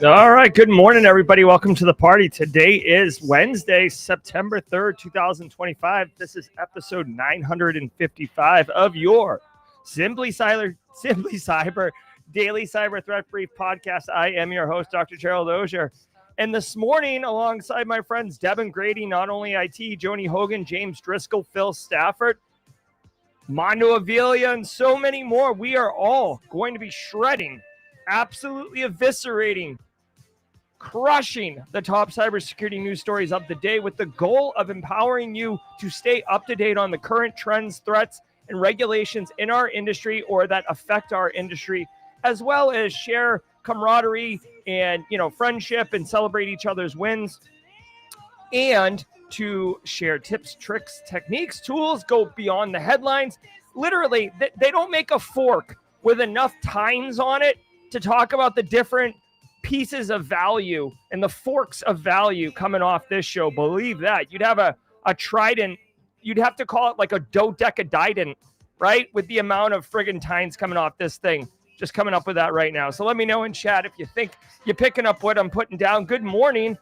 All right. Good morning, everybody. Welcome to the party. Today is Wednesday, September 3rd, 2025. This is episode 955 of your Simply Cyber Daily Cyber Threat Brief podcast. I am your host, Dr. Gerald Auger. And this morning, alongside my friends Devin Grady, Not Only IT, Joni Hogan, James Driscoll, Phil Stafford, Mondo Avila, and so many more, we are all going to be shredding, absolutely eviscerating, crushing the top cybersecurity news stories of the day with the goal of empowering you to stay up to date on the current trends, threats, and regulations in our industry or that affect our industry, as well as share camaraderie and, friendship and celebrate each other's wins, and to share tips, tricks, techniques, tools, go beyond the headlines. Literally, they don't make a fork with enough tines on it to talk about the different pieces of value and the forks of value coming off this show. Believe that. You'd have a trident. You'd have to call it like a dodecadident, right? With the amount of friggin' tines coming off this thing. Just coming up with that right now. So let me know in chat if you think you're picking up what I'm putting down. Good morning.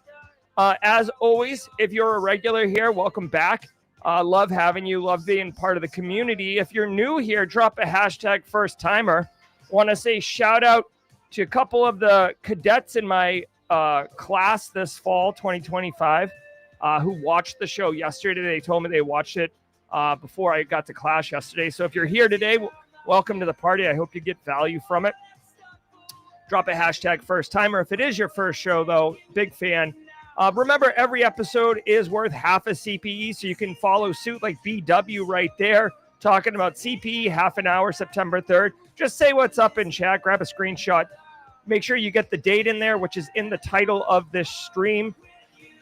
As always, if you're a regular here, welcome back. Love having you. Love being part of the community. If you're new here, drop a hashtag first timer. Want to say shout out to a couple of the cadets in my class this fall, 2025, who watched the show yesterday. They told me they watched it before I got to class yesterday. So if you're here today, welcome to the party. I hope you get value from it. Drop a hashtag first timer. If it is your first show, though, big fan. Remember, every episode is worth half a CPE, so you can follow suit like BW right there, talking about CPE, half an hour, September 3rd. Just say what's up in chat, grab a screenshot. Make sure you get the date in there, which is in the title of this stream,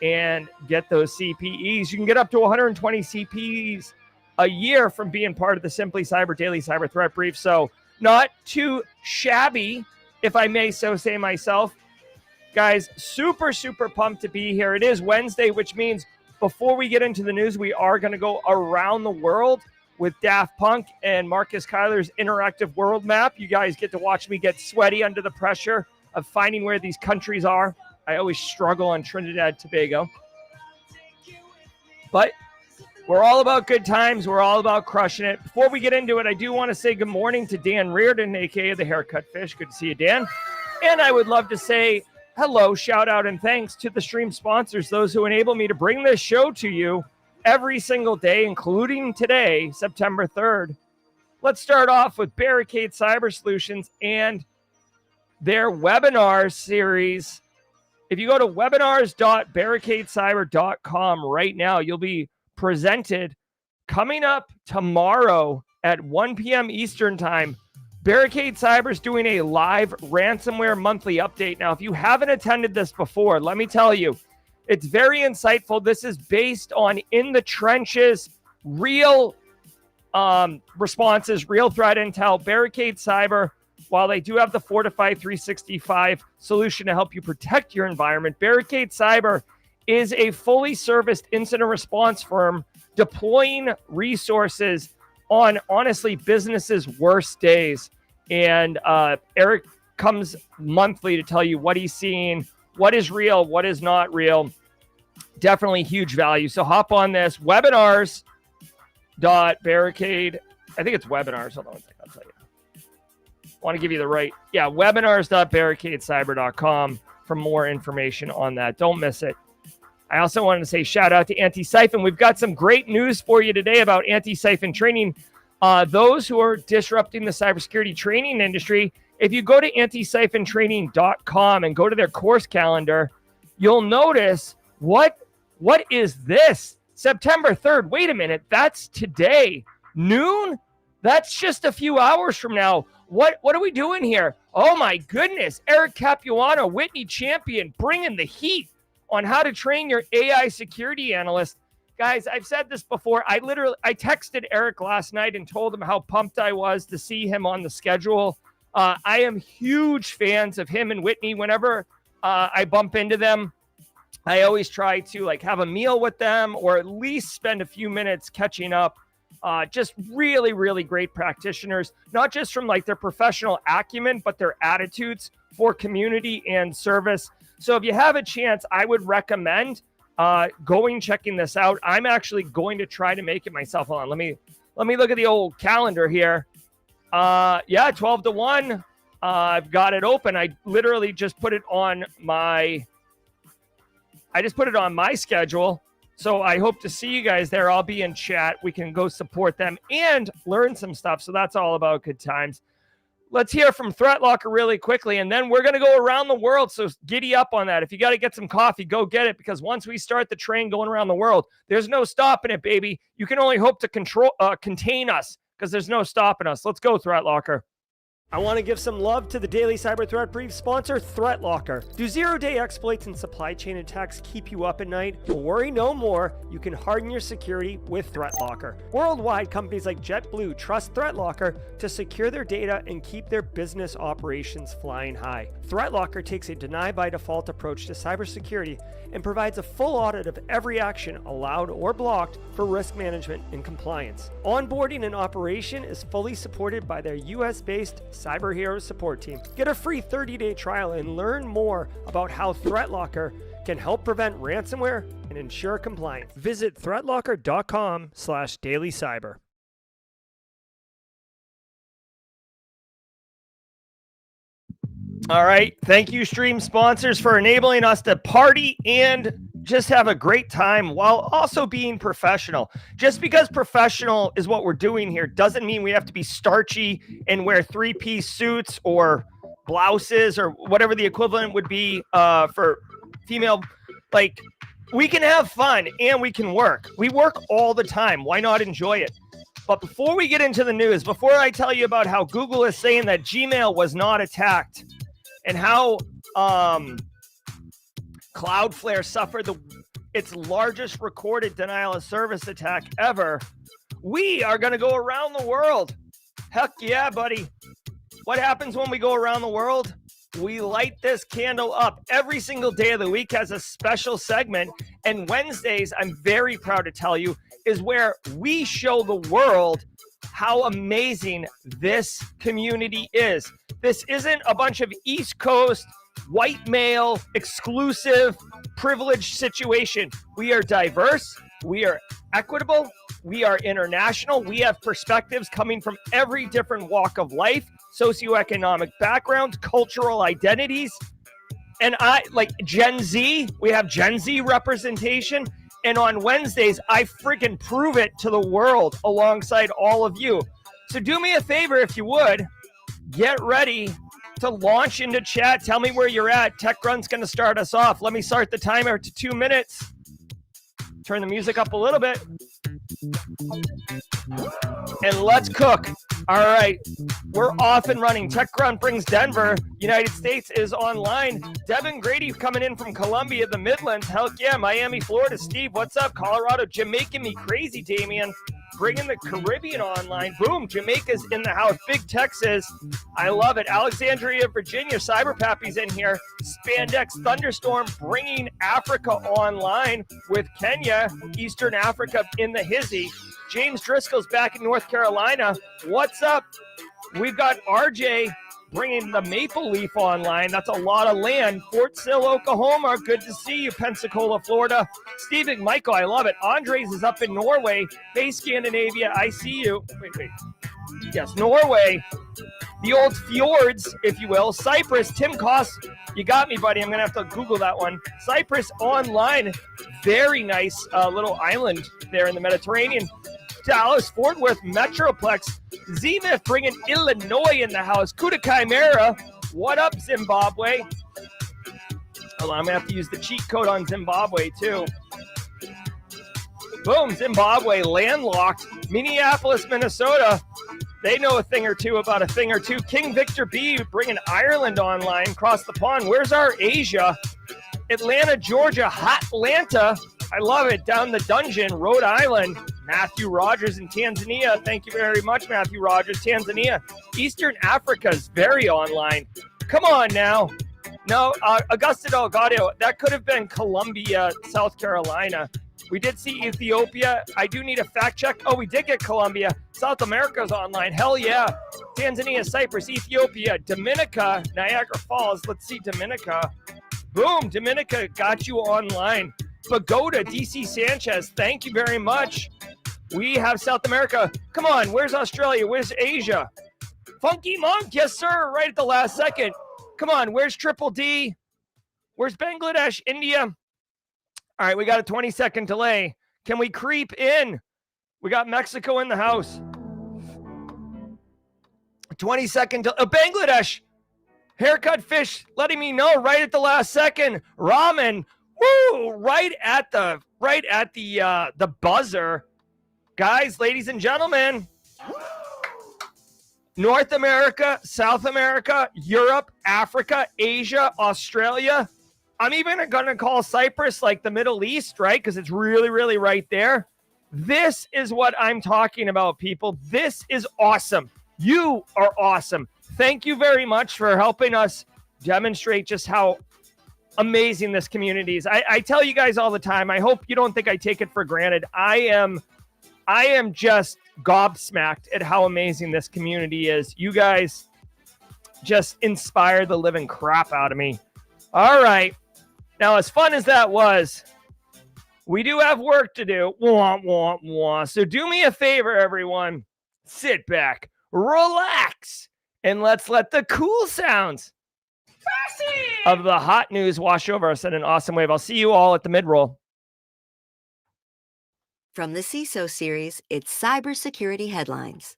and get those CPEs. You can get up to 120 CPEs a year from being part of the Simply Cyber Daily Cyber Threat Brief. So not too shabby, if I may so say myself. Guys, super, super pumped to be here. It is Wednesday, which means before we get into the news, we are going to go around the world with Daft Punk and Marcus Kyler's interactive world map. You guys get to watch me get sweaty under the pressure of finding where these countries are. I always struggle on Trinidad and Tobago. But we're all about good times. We're all about crushing it. Before we get into it, I do want to say good morning to Dan Reardon, a.k.a. the Haircut Fish. Good to see you, Dan. And I would love to say hello, shout out, and thanks to the stream sponsors, those who enable me to bring this show to you every single day, including today, September 3rd. Let's start off with Barricade Cyber Solutions and their webinar series. If you go to webinars.barricadecyber.com right now, you'll be presented coming up tomorrow at 1 p.m. Eastern Time. Barricade Cyber is doing a live ransomware monthly update. Now, if you haven't attended this before, let me tell you, it's very insightful. This is based on in the trenches, real responses, real threat intel. Barricade Cyber, while they do have the Fortify 365 solution to help you protect your environment, Barricade Cyber is a fully serviced incident response firm deploying resources on, honestly, businesses' worst days. And Eric comes monthly to tell you what he's seeing, what is real, what is not real. Definitely huge value. So hop on this, webinars.barricade. I think it's webinars. Hold on one second, I'll tell you. I want to give you the right. Yeah, webinars.barricadecyber.com for more information on that. Don't miss it. I also wanted to say shout out to Anti-Siphon. We've got some great news for you today about Anti-Siphon training. Those who are disrupting the cybersecurity training industry, if you go to antisyphontraining.com and go to their course calendar, you'll notice what is this? September 3rd. Wait a minute. That's today. Noon? That's just a few hours from now. What are we doing here? Oh my goodness. Eric Capuano, Whitney Champion, bringing the heat on how to train your AI security analyst. Guys, I've said this before. I texted Eric last night and told him how pumped I was to see him on the schedule. I am huge fans of him and Whitney. Whenever I bump into them, I always try to have a meal with them or at least spend a few minutes catching up. Just really, really great practitioners, not just from their professional acumen, but their attitudes for community and service. So if you have a chance, I would recommend checking this out. I'm actually going to try to make it myself. Hold on, let me look at the old calendar here. 12-1. I've got it open. I literally just put it on my schedule. So I hope to see you guys there. I'll be in chat. We can go support them and learn some stuff. So that's all about good times. Let's hear from ThreatLocker really quickly, and then we're going to go around the world. So giddy up on that. If you got to get some coffee, go get it, because once we start the train going around the world, there's no stopping it, baby. You can only hope to contain us, because there's no stopping us. Let's go, ThreatLocker. I want to give some love to the Daily Cyber Threat Brief sponsor, ThreatLocker. Do zero-day exploits and supply chain attacks keep you up at night? Well, worry no more. You can harden your security with ThreatLocker. Worldwide, companies like JetBlue trust ThreatLocker to secure their data and keep their business operations flying high. ThreatLocker takes a deny-by-default approach to cybersecurity and provides a full audit of every action allowed or blocked for risk management and compliance. Onboarding and operation is fully supported by their US-based Cyber Heroes support team. Get a free 30-day trial and learn more about how ThreatLocker can help prevent ransomware and ensure compliance. Visit threatlocker.com/dailycyber. All right. Thank you, stream sponsors, for enabling us to party and just have a great time while also being professional. Just because professional is what we're doing here doesn't mean we have to be starchy and wear three-piece suits or blouses or whatever the equivalent would be for female. We can have fun and we can work. We work all the time. Why not enjoy it? But before we get into the news, before I tell you about how Google is saying that Gmail was not attacked and how Cloudflare suffered its largest recorded denial of service attack ever, we are going to go around the world. Heck yeah, buddy. What happens when we go around the world? We light this candle up. Every single day of the week has a special segment. And Wednesdays, I'm very proud to tell you, is where we show the world how amazing this community is. This isn't a bunch of East Coast, white male, exclusive, privileged situation. We are diverse. We are equitable. We are international. We have perspectives coming from every different walk of life, socioeconomic backgrounds, cultural identities. And Gen Z, we have Gen Z representation. And on Wednesdays, I freaking prove it to the world alongside all of you. So do me a favor, if you would, get ready to launch into chat. Tell me where you're at. TechRun's going to start us off. Let me start the timer to 2 minutes. Turn the music up a little bit. And let's cook. All right, we're off and running. TechRun brings Denver. United States is online. Devin Grady coming in from Columbia, the Midlands. Hell yeah, Miami, Florida. Steve, what's up? Colorado, Jamaica, me crazy, Damien. Bringing the Caribbean online. Boom, Jamaica's in the house. Big Texas. I love it. Alexandria, Virginia. Cyber Pappy's in here. Spandex Thunderstorm bringing Africa online with Kenya, Eastern Africa in the hizzy. James Driscoll's back in North Carolina. What's up? We've got RJ bringing the Maple Leaf online. That's a lot of land. Fort Sill, Oklahoma. Good to see you. Pensacola, Florida. Stephen Michael, I love it. Andres is up in Norway. Hey, Scandinavia, I see you. Wait. Yes, Norway. The old fjords, if you will. Cyprus, Tim Koss. You got me, buddy. I'm going to have to Google that one. Cyprus online. Very nice little island there in the Mediterranean. Dallas, Fort Worth, Metroplex. Zenith bringing Illinois in the house. Kuta Chimera. What up, Zimbabwe? Hold on, I'm going to have to use the cheat code on Zimbabwe, too. Boom, Zimbabwe, landlocked. Minneapolis, Minnesota. They know a thing or two about a thing or two. King Victor B bringing Ireland online across the pond. Where's our Asia? Atlanta, Georgia, Hotlanta. I love it. Down the dungeon, Rhode Island. Matthew Rogers in Tanzania. Thank you very much, Matthew Rogers. Tanzania. Eastern Africa is very online. Come on now. No, Augusta Delgado. That could have been Columbia, South Carolina. We did see Ethiopia. I do need a fact check. Oh, we did get Colombia. South America's online. Hell yeah. Tanzania, Cyprus, Ethiopia, Dominica, Niagara Falls. Let's see Dominica. Boom, Dominica got you online. Pagoda, DC Sanchez, thank you very much. We have South America. Come on, where's Australia? Where's Asia? Funky Monk, yes sir, right at the last second. Come on, where's Triple D? Where's Bangladesh, India? All right, we got a 20-second delay. Can we creep in? We got Mexico in the house. 20-second delay. Bangladesh. Haircut Fish letting me know right at the last second. Ramen. Woo! Right at the buzzer. Guys, ladies and gentlemen. North America, South America, Europe, Africa, Asia, Australia. I'm even going to call Cyprus like the Middle East, right? Because it's really, really right there. This is what I'm talking about, people. This is awesome. You are awesome. Thank you very much for helping us demonstrate just how amazing this community is. I tell you guys all the time, I hope you don't think I take it for granted. I am just gobsmacked at how amazing this community is. You guys just inspire the living crap out of me. All right. Now, as fun as that was, we do have work to do. Wah, wah, wah. So do me a favor, everyone. Sit back, relax, and let's let the cool sounds of the hot news wash over us in an awesome wave. I'll see you all at the mid-roll. From the CISO series, it's cybersecurity headlines.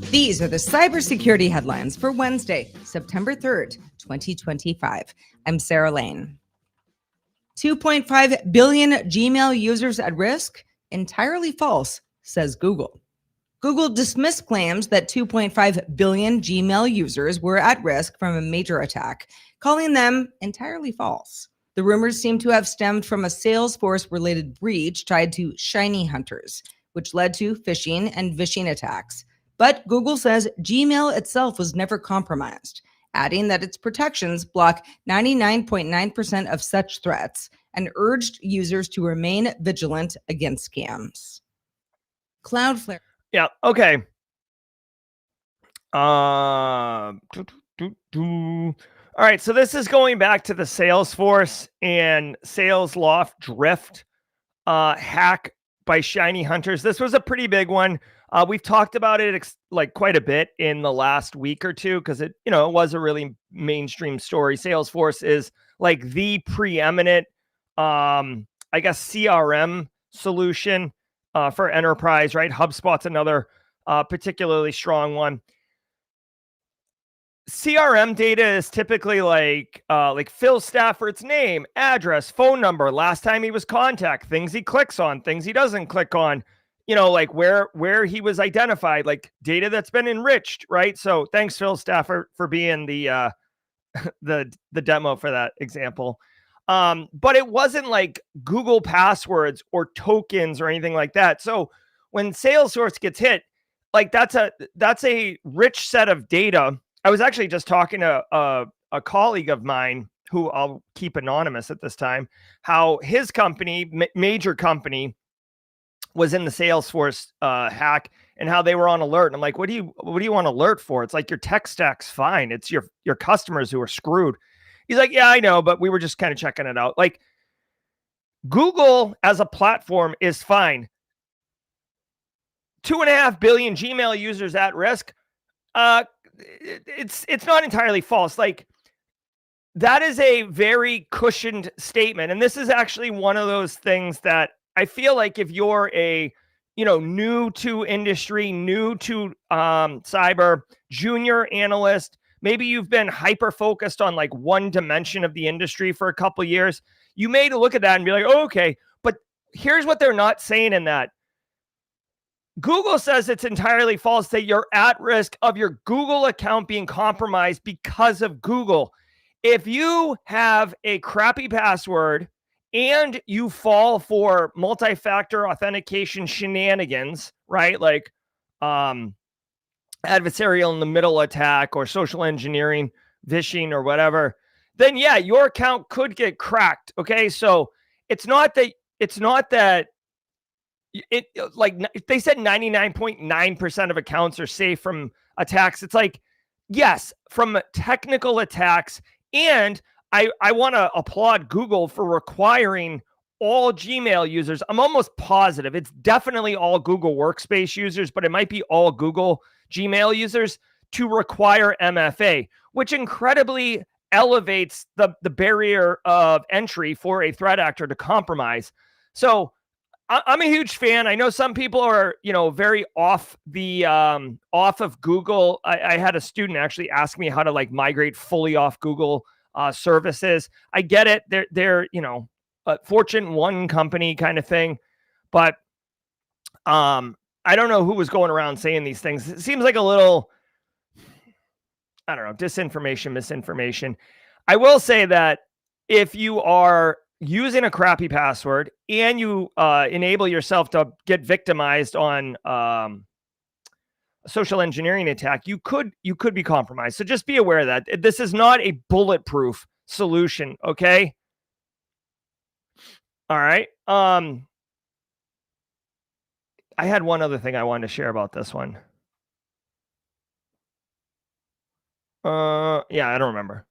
These are the cybersecurity headlines for Wednesday, September 3rd, 2025. I'm Sarah Lane. 2.5 billion Gmail users at risk? Entirely false, says Google. Google dismissed claims that 2.5 billion Gmail users were at risk from a major attack, calling them entirely false. The rumors seem to have stemmed from a Salesforce-related breach tied to shiny hunters, which led to phishing and vishing attacks. But Google says Gmail itself was never compromised, adding that its protections block 99.9% of such threats and urged users to remain vigilant against scams. Cloudflare. Yeah, okay. All right, so this is going back to the Salesforce and Salesloft drift hack by shiny hunters. This was a pretty big one. We've talked about it like quite a bit in the last week or two because it was a really mainstream story. Salesforce is like the preeminent, I guess, CRM solution for enterprise, right? HubSpot's another particularly strong one. CRM data is typically like Phil Stafford's name, address, phone number, last time he was contact, things he clicks on, things he doesn't click on, like where he was identified, like data that's been enriched, right? So thanks, Phil Stafford, for being the demo for that example. But it wasn't like Google passwords or tokens or anything like that. So when Salesforce gets hit, like that's a rich set of data. I was actually just talking to a colleague of mine who I'll keep anonymous at this time, how his company, major company, was in the Salesforce hack and how they were on alert. And I'm like, what do you want alert for? It's like your tech stack's fine. It's your customers who are screwed. He's like, yeah, I know, but we were just kind of checking it out. Like Google as a platform is fine. 2.5 billion Gmail users at risk. It's not entirely false. Like that is a very cushioned statement. And this is actually one of those things that I feel like if you're a, new to industry, new to cyber, junior analyst, maybe you've been hyper focused on like one dimension of the industry for a couple of years, you may look at that and be like, oh, okay, but here's what they're not saying in that. Google says it's entirely false that you're at risk of your Google account being compromised because of Google. if you have a crappy password and you fall for multi-factor authentication shenanigans, right? Like adversarial in the middle attack or social engineering, phishing or whatever, then yeah, your account could get cracked. Okay. So it's not that it like they said 99.9% of accounts are safe from attacks. It's like, yes, from technical attacks. And I want to applaud Google for requiring all Gmail users. I'm almost positive it's definitely all Google Workspace users, but it might be all Google Gmail users to require MFA, which incredibly elevates the barrier of entry for a threat actor to compromise. So I'm a huge fan. I know some people are, very off of Google. I had a student actually ask me how to like migrate fully off Google services. I get it. They're a Fortune 1 company kind of thing, but I don't know who was going around saying these things. It seems like a little, I don't know, disinformation, misinformation. I will say that if you are using a crappy password and you enable yourself to get victimized on a social engineering attack, you could be compromised. So just be aware of that. This is not a bulletproof solution. Okay. All right. I had one other thing I wanted to share about this one. Yeah, I don't remember.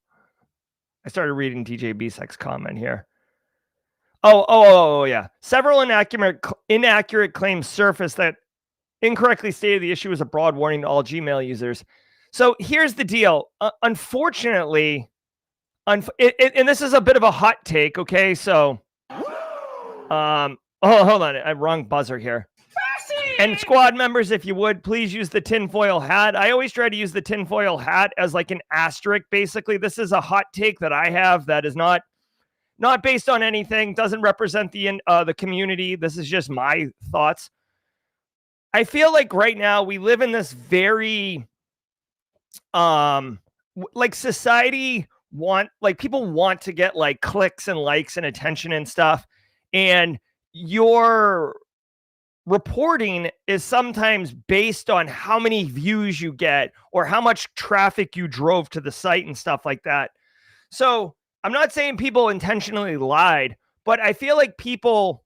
I started reading DJ Bisek's comment here. Oh, yeah. Several inaccurate claims surfaced that incorrectly stated the issue was a broad warning to all Gmail users. So here's the deal. Unfortunately, and this is a bit of a hot take. Okay, so, hold on, I'm wrong buzzer here. And squad members, if you would, please use the tinfoil hat. I always try to use the tinfoil hat as like an asterisk. Basically, this is a hot take that I have that is not based on anything, doesn't represent the community. This is just my thoughts. I feel like right now we live in this very, like society people want to get like clicks and likes and attention and stuff. And your reporting is sometimes based on how many views you get or how much traffic you drove to the site and stuff like that. So I'm not saying people intentionally lied, but I feel like people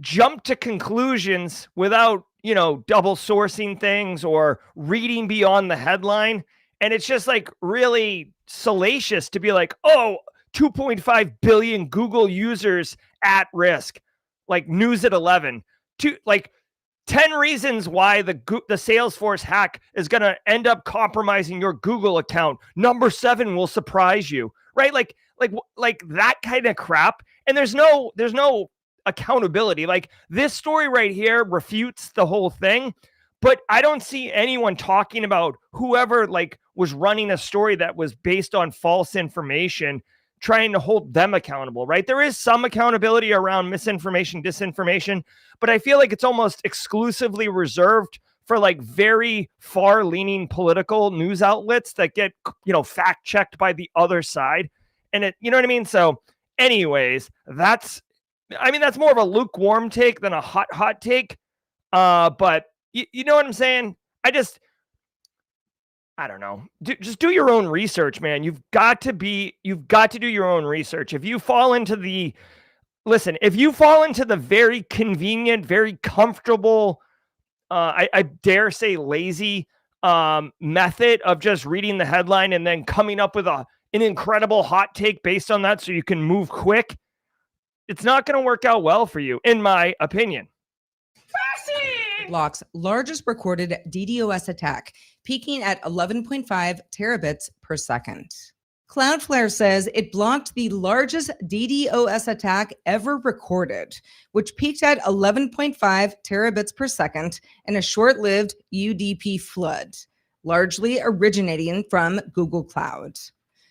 jump to conclusions without, double sourcing things or reading beyond the headline. And it's just like really salacious to be like, 2.5 billion Google users at risk, like news at 11, 10 reasons why the Salesforce hack is going to end up compromising your Google account. Number 7 will surprise you, right? Like that kind of crap. And there's no accountability. Like this story right here refutes the whole thing, but I don't see anyone talking about whoever was running a story that was based on false information, trying to hold them accountable, right? There is some accountability around misinformation, disinformation, but I feel like it's almost exclusively reserved for very far-leaning political news outlets that get, fact-checked by the other side. And it, you know what I mean? So anyways, that's more of a lukewarm take than a hot take. But you know what I'm saying? I don't know. Just do your own research, man. You've got to do your own research. If you fall into the very convenient, very comfortable, I dare say lazy method of just reading the headline and then coming up with an incredible hot take based on that so you can move quick, it's not going to work out well for you, in my opinion. Block's largest recorded DDoS attack, peaking at 11.5 terabits per second. Cloudflare says it blocked the largest DDoS attack ever recorded, which peaked at 11.5 terabits per second in a short-lived UDP flood, largely originating from Google Cloud.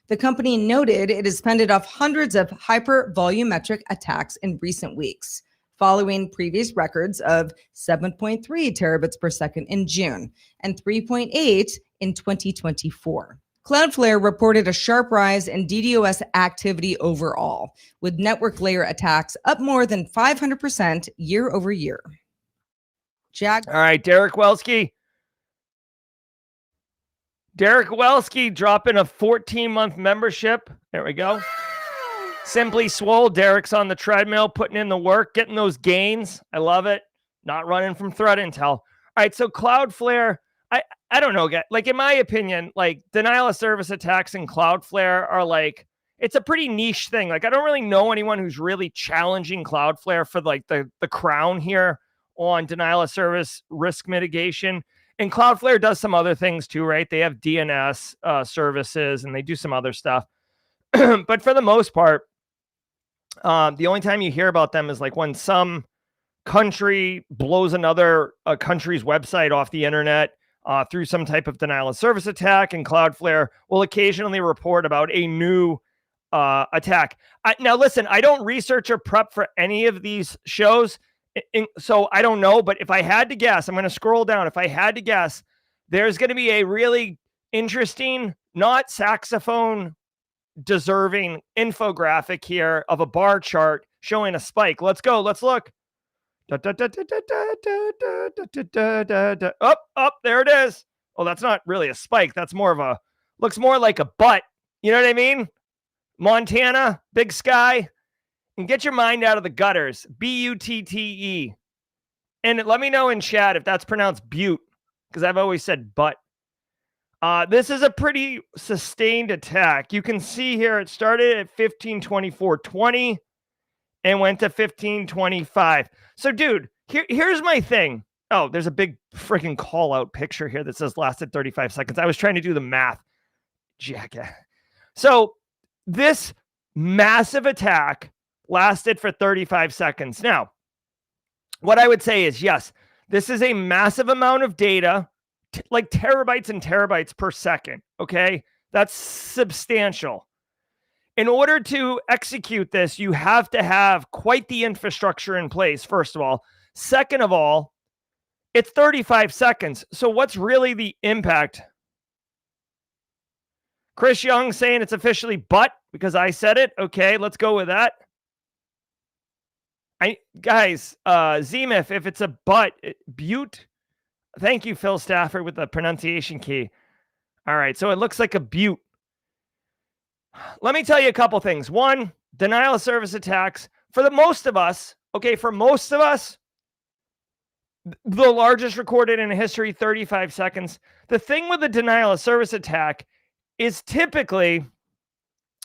The company noted it has fended off hundreds of hyper-volumetric attacks in recent weeks, following previous records of 7.3 terabits per second in June and 3.8 in 2024. Cloudflare reported a sharp rise in DDoS activity overall, with network layer attacks up more than 500% year over year. All right, Derek Welsky. Derek Welsky dropping a 14-month membership. There we go. Simply Swole. Derek's on the treadmill, putting in the work, getting those gains. I love it. Not running from threat intel. All right, so Cloudflare, I don't know, guys. Like, in my opinion, like, denial of service attacks in Cloudflare are like, it's a pretty niche thing. Like, I don't really know anyone who's really challenging Cloudflare for like the crown here on denial of service risk mitigation. And Cloudflare does some other things too, right? They have DNS services and they do some other stuff. But for the most part, the only time you hear about them is like when some country blows another country's website off the internet through some type of denial of service attack, and Cloudflare will occasionally report about a new attack. Now, listen, I don't research or prep for any of these shows, so I don't know. But if I had to guess, I'm going to scroll down. If I had to guess, there's going to be a really interesting, not saxophone deserving infographic here of a bar chart showing a spike. Let's go. Let's look. Up, there it is. Oh, that's not really a spike. That's more of a, looks more like a butt. You know what I mean? Montana, big sky, and get your mind out of the gutters. Butte. And let me know in chat if that's pronounced butte, because I've always said butt. This is a pretty sustained attack. You can see here it started at 1524.20 and went to 1525. So, dude, here's my thing. Oh, there's a big freaking call out picture here that says lasted 35 seconds. I was trying to do the math. Jackass. So this massive attack lasted for 35 seconds. Now, what I would say is, yes, this is a massive amount of data, like terabytes and terabytes per second. Okay. That's substantial. In order to execute this, you have to have quite the infrastructure in place, first of all. Second of all, it's 35 seconds. So what's really the impact? Chris Young saying it's officially butt because I said it. Okay, let's go with that. Guys, Zemif, if it's a butt, butte. Thank you, Phil Stafford, with the pronunciation key. All right, so it looks like a butte. Let me tell you a couple things. One, denial of service attacks. For the most of us, the largest recorded in history, 35 seconds. The thing with the denial of service attack is typically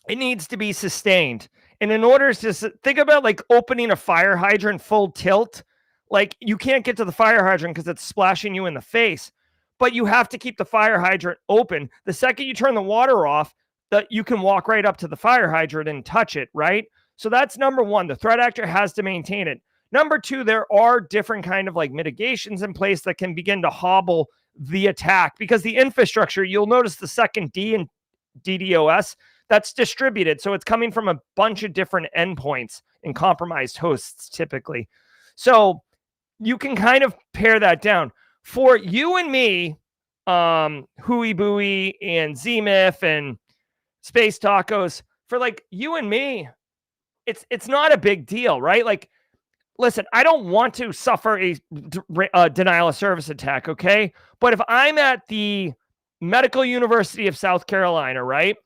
it needs to be sustained. And in order to think about like opening a fire hydrant full tilt, like you can't get to the fire hydrant because it's splashing you in the face, but you have to keep the fire hydrant open. The second you turn the water off, that you can walk right up to the fire hydrant and touch it, right? So that's number one. The threat actor has to maintain it. Number two, there are different kind of like mitigations in place that can begin to hobble the attack, because the infrastructure, you'll notice the second D in DDoS, that's distributed. So it's coming from a bunch of different endpoints and compromised hosts typically. So you can kind of pare that down. For you and me, Hooey Booey and Zemif and Space Tacos, for like you and me, it's not a big deal, right? Like, listen, I don't want to suffer a denial of service attack, okay? But if I'm at the Medical University of South Carolina, right,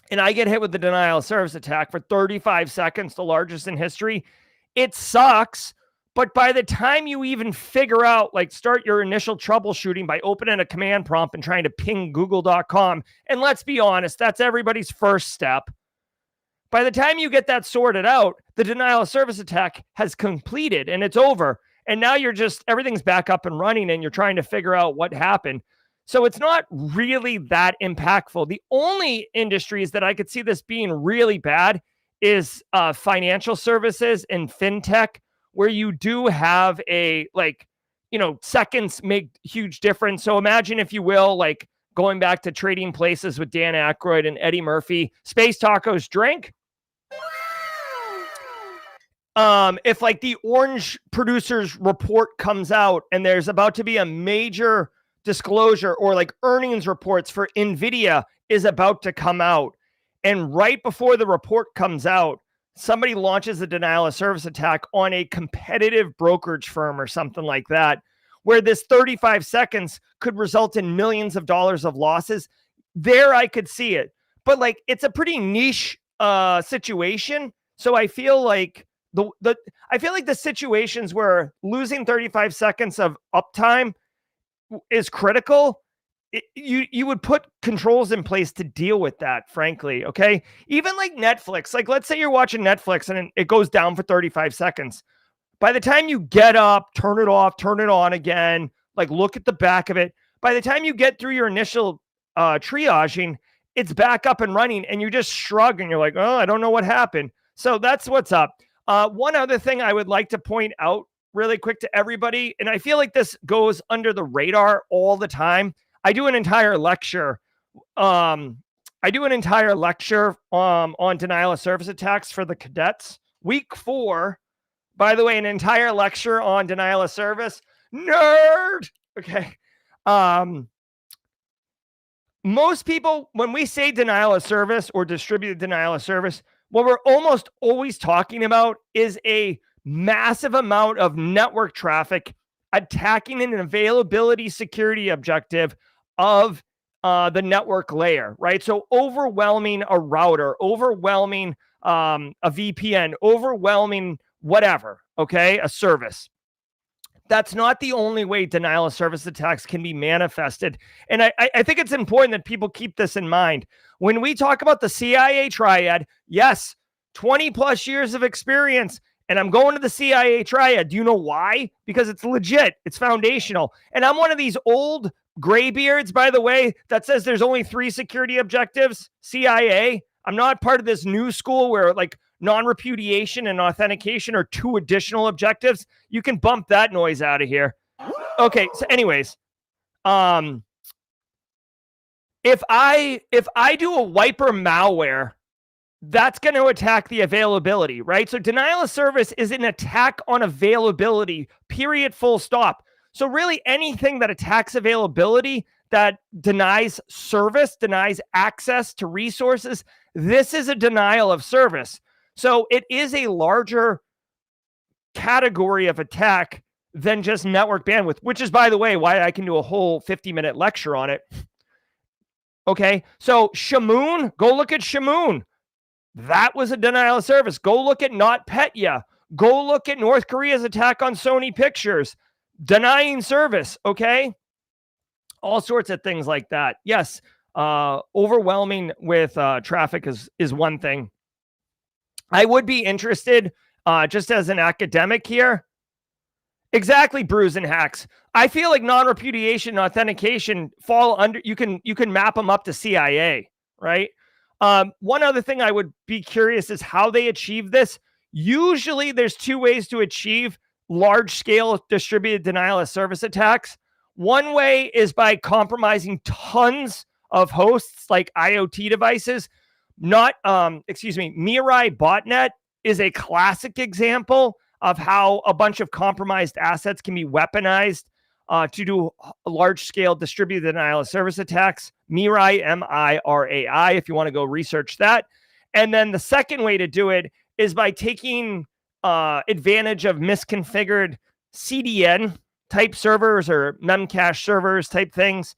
and I get hit with the denial of service attack for 35 seconds, the largest in history, it sucks. But by the time you even figure out, like, start your initial troubleshooting by opening a command prompt and trying to ping google.com, and let's be honest, that's everybody's first step. By the time you get that sorted out, the denial of service attack has completed and it's over. And now everything's back up and running and you're trying to figure out what happened. So it's not really that impactful. The only industries that I could see this being really bad is financial services and fintech, where you do have seconds make huge difference. So imagine, if you will, like going back to Trading Places with Dan Aykroyd and Eddie Murphy, Space Tacos drink. If like the orange producers report comes out and there's about to be a major disclosure or like earnings reports for NVIDIA is about to come out. And right before the report comes out, somebody launches a denial of service attack on a competitive brokerage firm or something like that, where this 35 seconds could result in millions of dollars of losses. There I could see it. But like, it's a pretty niche situation. So I feel like the situations where losing 35 seconds of uptime is critical. You would put controls in place to deal with that, frankly. Okay. Even like Netflix, like let's say you're watching Netflix and it goes down for 35 seconds. By the time you get up, turn it off, turn it on again, like look at the back of it. By the time you get through your initial triaging, it's back up and running and you just shrug and you're like, oh, I don't know what happened. So that's what's up. One other thing I would like to point out really quick to everybody, and I feel like this goes under the radar all the time. I do an entire lecture. On denial of service attacks for the cadets. Week 4, by the way, an entire lecture on denial of service. Nerd. Okay. Most people, when we say denial of service or distributed denial of service, what we're almost always talking about is a massive amount of network traffic attacking an availability security objective of the network layer, right? So overwhelming a router, overwhelming a VPN, overwhelming whatever, okay, a service. That's not the only way denial of service attacks can be manifested. And I think it's important that people keep this in mind. When we talk about the CIA triad, yes, 20 plus years of experience, and I'm going to the CIA triad. Do you know why? Because it's legit. It's foundational. And I'm one of these old graybeards, by the way, that says there's only 3 security objectives, CIA. I'm not part of this new school where like non-repudiation and authentication are 2 additional objectives. You can bump that noise out of here. Okay, so anyways, if I do a wiper malware, that's going to attack the availability, right? So denial of service is an attack on availability, period, full stop. So really anything that attacks availability, that denies service, denies access to resources, this is a denial of service. So it is a larger category of attack than just network bandwidth, which is, by the way, why I can do a whole 50-minute lecture on it. Okay, so Shamoon, go look at Shamoon. That was a denial of service. Go look at NotPetya. Go look at North Korea's attack on Sony Pictures. Denying service, okay? All sorts of things like that. Yes, overwhelming with traffic is one thing. I would be interested, just as an academic here. Exactly, brews and hacks. I feel like non-repudiation and authentication fall under, you can map them up to CIA, right? One other thing I would be curious is how they achieve this. Usually there's 2 ways to achieve large-scale distributed denial of service attacks. One way is by compromising tons of hosts like IoT devices. Mirai botnet is a classic example of how a bunch of compromised assets can be weaponized to do large-scale distributed denial of service attacks. Mirai, M-I-R-A-I, if you want to go research that. And then the second way to do it is by taking advantage of misconfigured CDN type servers or memcache servers type things.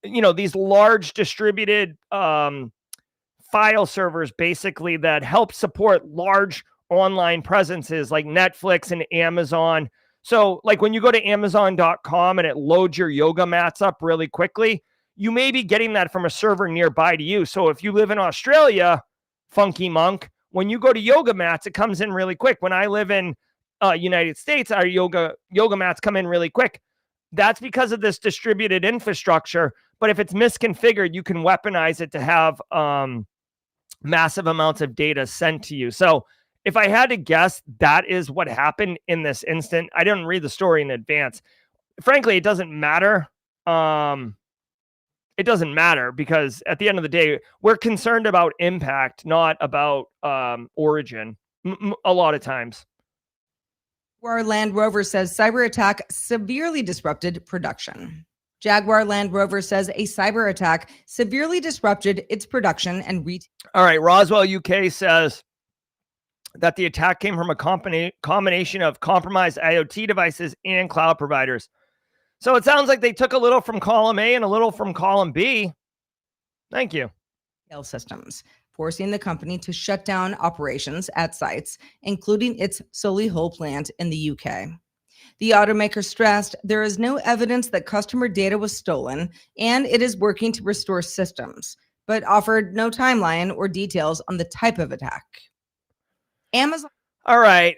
You know, these large distributed file servers basically that help support large online presences like Netflix and Amazon. So like when you go to Amazon.com and it loads your yoga mats up really quickly, you may be getting that from a server nearby to you. So if you live in Australia, Funky Monk, when you go to yoga mats, it comes in really quick. When I live in United States, our yoga mats come in really quick. That's because of this distributed infrastructure. But if it's misconfigured, you can weaponize it to have massive amounts of data sent to you. So if I had to guess, that is what happened in this instant. I didn't read the story in advance. Frankly, it doesn't matter. It doesn't matter because at the end of the day, we're concerned about impact, not about origin a lot of times. Where Land Rover says cyber attack severely disrupted production. Jaguar Land Rover says a cyber attack severely disrupted its production and retail. All right, Roswell UK says that the attack came from a combination of compromised IoT devices and cloud providers. So it sounds like they took a little from column A and a little from column B. Thank you. Systems, forcing the company to shut down operations at sites, including its Solihull plant in the UK. The automaker stressed there is no evidence that customer data was stolen, and it is working to restore systems, but offered no timeline or details on the type of attack. Amazon. All right.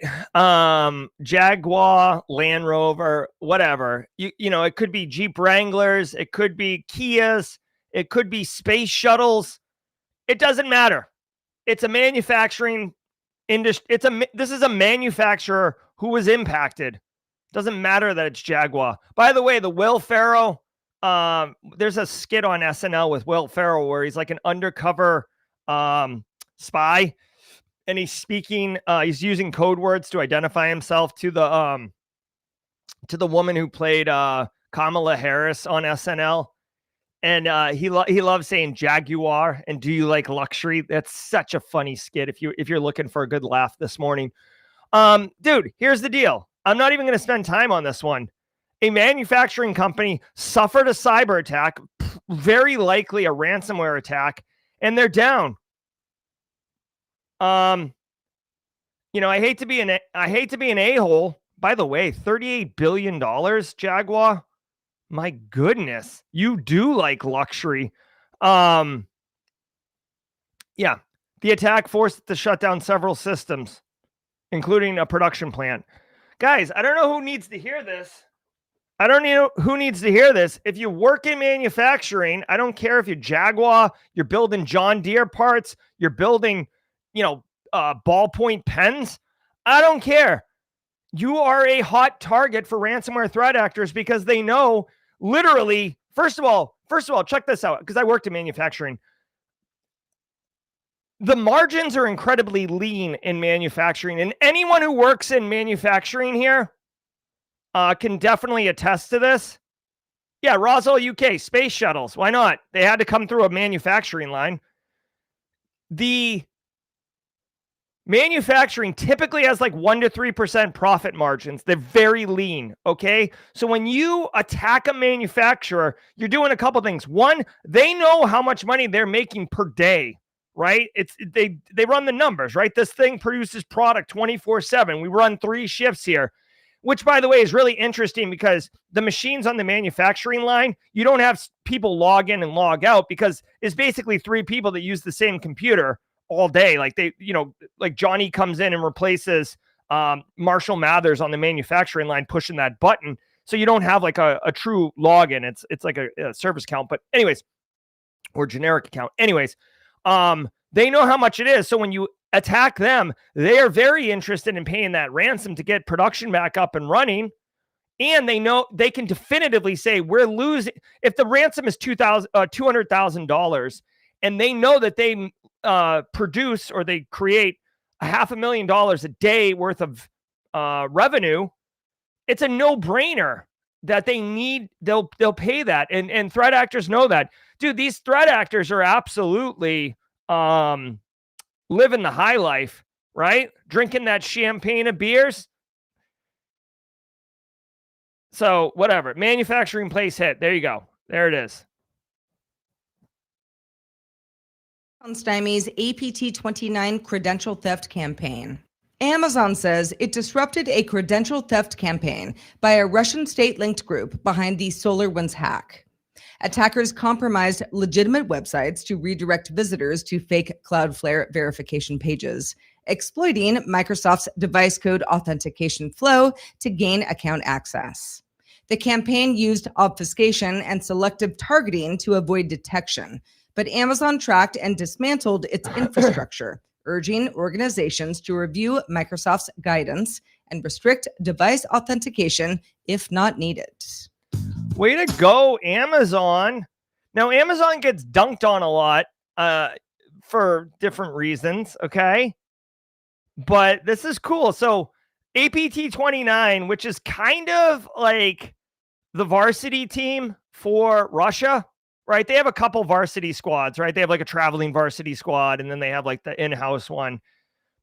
Jaguar, Land Rover, whatever. You know, it could be Jeep Wranglers, it could be Kias, it could be space shuttles. It doesn't matter. It's a manufacturing industry. This is a manufacturer who was impacted. Doesn't matter that it's Jaguar. By the way, the Will Ferrell, there's a skit on SNL with Will Ferrell where he's like an undercover spy, and he's speaking. He's using code words to identify himself to the woman who played Kamala Harris on SNL, and he loves saying Jaguar and do you like luxury? That's such a funny skit if you're looking for a good laugh this morning. Dude, here's the deal. I'm not even going to spend time on this one. A manufacturing company suffered a cyber attack, very likely a ransomware attack, and they're down. You know, I hate to be an a-hole. By the way, $38 billion, Jaguar. My goodness, you do like luxury. Yeah, the attack forced it to shut down several systems, including a production plant. Guys, I don't know who needs to hear this. I don't know who needs to hear this. If you work in manufacturing, I don't care if you're Jaguar, you're building John Deere parts, you're building, ballpoint pens. I don't care. You are a hot target for ransomware threat actors because they know literally, first of all, check this out, because I worked in manufacturing. The margins are incredibly lean in manufacturing, and anyone who works in manufacturing here can definitely attest to this. Yeah, Roswell, UK, space shuttles. Why not? They had to come through a manufacturing line. The manufacturing typically has like 1% to 3% profit margins. They're very lean, okay? So when you attack a manufacturer, you're doing a couple things. One, they know how much money they're making per day, right? They run the numbers, right? This thing produces product 24/7. We run 3 shifts here, which, by the way, is really interesting because the machines on the manufacturing line, you don't have people log in and log out because it's basically 3 people that use the same computer all day. Like like Johnny comes in and replaces Marshall Mathers on the manufacturing line pushing that button. So you don't have like a true login. It's like a service account, but anyways, or generic account. Anyways, they know how much it is. So when you attack them, they are very interested in paying that ransom to get production back up and running. And they know they can definitively say we're losing. If the ransom is $200,000 and they know that they produce or they create $500,000 a day worth of revenue, it's a no-brainer that they need, they'll pay that. And threat actors know that. Dude, these threat actors are absolutely living the high life, right? Drinking that champagne of beers. So whatever, manufacturing place hit. There you go. There it is. Stymies APT29 credential theft campaign. Amazon says it disrupted a credential theft campaign by a Russian state-linked group behind the SolarWinds hack. Attackers compromised legitimate websites to redirect visitors to fake Cloudflare verification pages, exploiting Microsoft's device code authentication flow to gain account access. The campaign used obfuscation and selective targeting to avoid detection, but Amazon tracked and dismantled its infrastructure, urging organizations to review Microsoft's guidance and restrict device authentication if not needed. Way to go, Amazon. Now, Amazon gets dunked on a lot for different reasons, okay? But this is cool. So APT29, which is kind of like the varsity team for Russia, right? They have a couple varsity squads, right? They have like a traveling varsity squad, and then they have like the in-house one.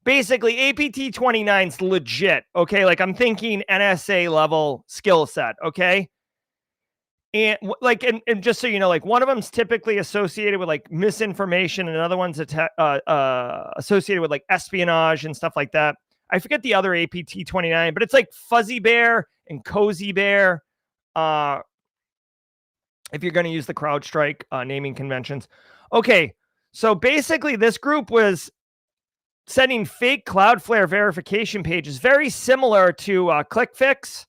Basically, APT 29's legit, okay? Like I'm thinking NSA level skill set, okay? And like, and just so you know, like one of them's typically associated with like misinformation, and another one's associated with like espionage and stuff like that. I forget the other APT 29, but it's like Fuzzy Bear and Cozy Bear. If you're going to use the CrowdStrike naming conventions. Okay, so basically this group was sending fake Cloudflare verification pages, very similar to ClickFix.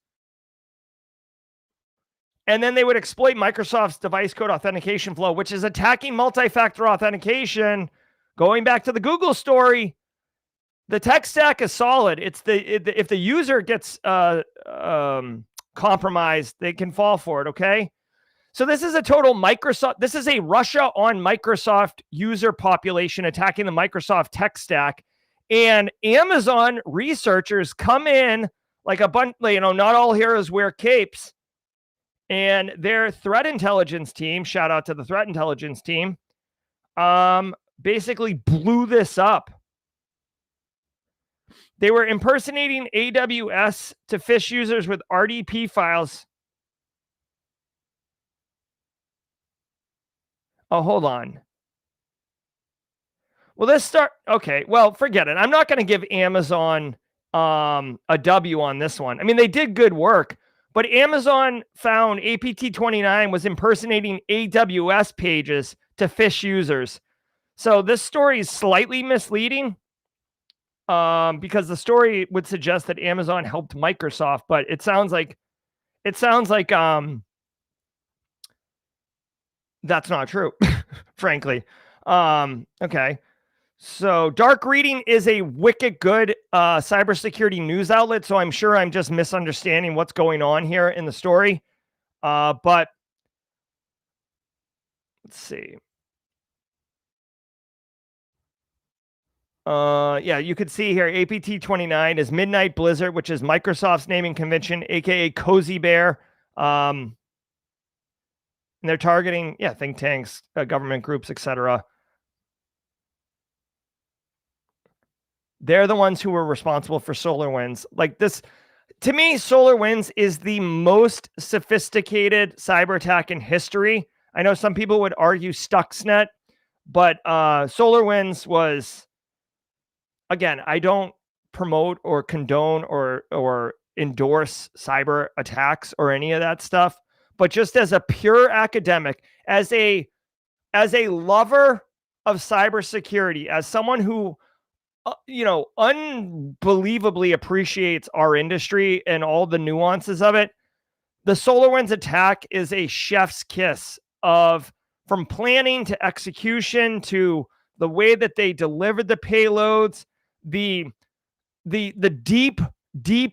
And then they would exploit Microsoft's device code authentication flow, which is attacking multi-factor authentication. Going back to the Google story, the tech stack is solid. It's if the user gets compromised, they can fall for it, okay? So this is a total Microsoft, this is a Russia on Microsoft user population attacking the Microsoft tech stack. And Amazon researchers come in like a bunch, not all heroes wear capes. And their threat intelligence team, shout out to the threat intelligence team, basically blew this up. They were impersonating AWS to phish users with RDP files. Oh, hold on. Well, okay, well, forget it. I'm not going to give Amazon a W on this one. I mean, they did good work, but Amazon found APT 29 was impersonating AWS pages to phish users. So this story is slightly misleading because the story would suggest that Amazon helped Microsoft, but it sounds like that's not true, frankly. Okay. So Dark Reading is a wicked good cybersecurity news outlet. So I'm sure I'm just misunderstanding what's going on here in the story. But let's see. Yeah, you could see here APT 29 is Midnight Blizzard, which is Microsoft's naming convention, aka Cozy Bear. And they're targeting, think tanks, government groups, etc. They're the ones who were responsible for SolarWinds. Like this, to me, SolarWinds is the most sophisticated cyber attack in history. I know some people would argue Stuxnet, but SolarWinds was, again, I don't promote or condone or endorse cyber attacks or any of that stuff, but just as a pure academic, as a lover of cybersecurity, as someone who unbelievably appreciates our industry and all the nuances of it, the SolarWinds attack is a chef's kiss from planning to execution to the way that they delivered the payloads, the deep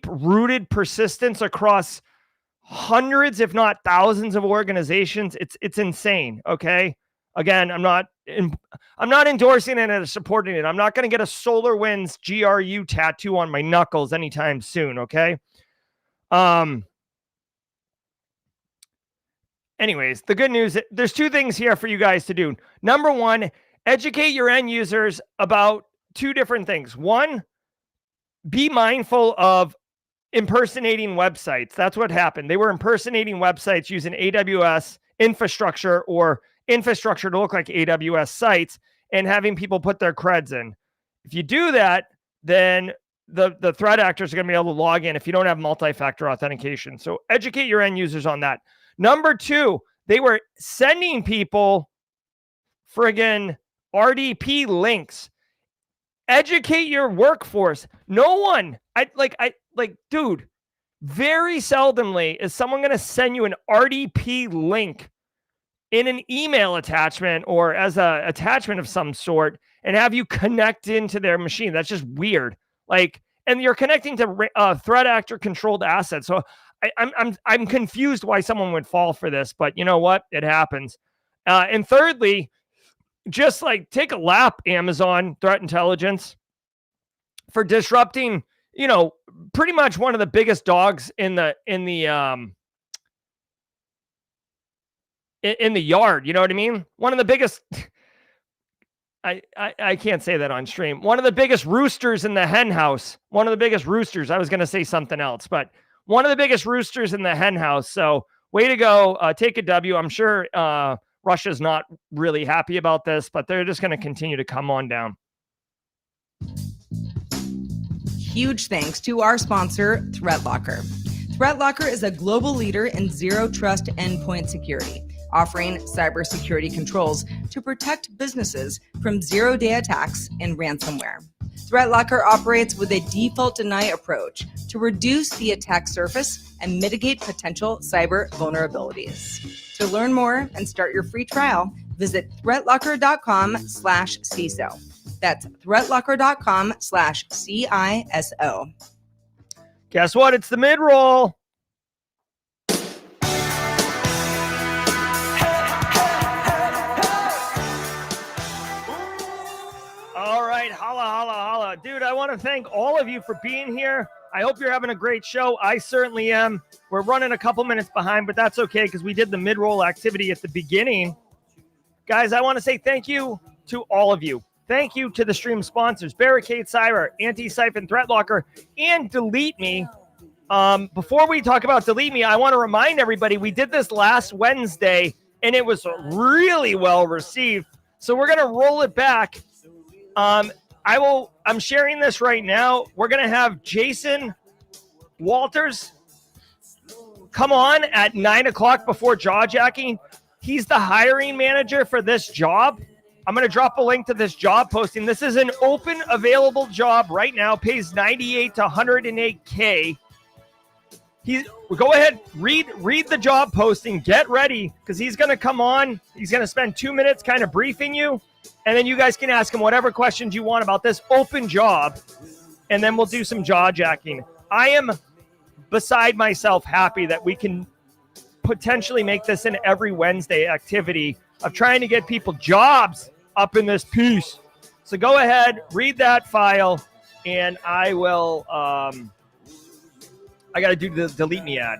rooted persistence across hundreds, if not thousands of organizations. It's insane. Okay. Again, I'm not endorsing it or supporting it. I'm not going to get a SolarWinds GRU tattoo on my knuckles anytime soon. Okay. Anyways, the good news, there's two things here for you guys to do. Number one, educate your end users about two different things. One, be mindful of impersonating websites. That's what happened. They were impersonating websites using AWS infrastructure or infrastructure to look like AWS sites and having people put their creds in. If you do that, then the threat actors are going to be able to log in if you don't have multi-factor authentication. So educate your end users on that. Number two, they were sending people friggin' RDP links. Educate your workforce. No one, dude, very seldomly is someone going to send you an RDP link in an email attachment or as a attachment of some sort and have you connect into their machine. That's just weird. And you're connecting to threat actor controlled assets. So I'm confused why someone would fall for this, but you know what? It happens. And thirdly, just take a lap, Amazon threat intelligence, for disrupting, pretty much one of the biggest dogs in the in the yard. You know what I mean? One of the biggest, I can't say that on stream. One of the biggest roosters in the hen house. One of the biggest roosters. I was going to say something else, but one of the biggest roosters in the hen house. So way to go. Take a W. I'm sure Russia's not really happy about this, but they're just going to continue to come on down. Huge thanks to our sponsor, ThreatLocker. ThreatLocker is a global leader in zero trust endpoint security, offering cybersecurity controls to protect businesses from zero-day attacks and ransomware. ThreatLocker operates with a default deny approach to reduce the attack surface and mitigate potential cyber vulnerabilities. To learn more and start your free trial, visit threatlocker.com/CISO. That's threatlocker.com/CISO. Guess what? It's the mid-roll. All right, holla, holla, holla. Dude, I want to thank all of you for being here. I hope you're having a great show. I certainly am. We're running a couple minutes behind, but that's okay because we did the mid-roll activity at the beginning. Guys, I want to say thank you to all of you. Thank you to the stream sponsors, Barricade Cyber, Anti-Siphon, ThreatLocker, and Delete Me. Before we talk about Delete Me, I want to remind everybody we did this last Wednesday, and it was really well received. So we're going to roll it back. I'm sharing this right now. We're going to have Jason Walters come on at 9 o'clock before jaw jacking. He's the hiring manager for this job. I'm going to drop a link to this job posting. This is an open, available job right now. Pays 98 to 108K. Go ahead, read the job posting. Get ready because he's going to come on. He's going to spend 2 minutes kind of briefing you, and then you guys can ask him whatever questions you want about this open job, and then we'll do some jaw jacking. I am beside myself happy that we can potentially make this an every Wednesday activity of trying to get people jobs up in this piece. So go ahead, read that file, and I will, I got to do the Delete Me ad.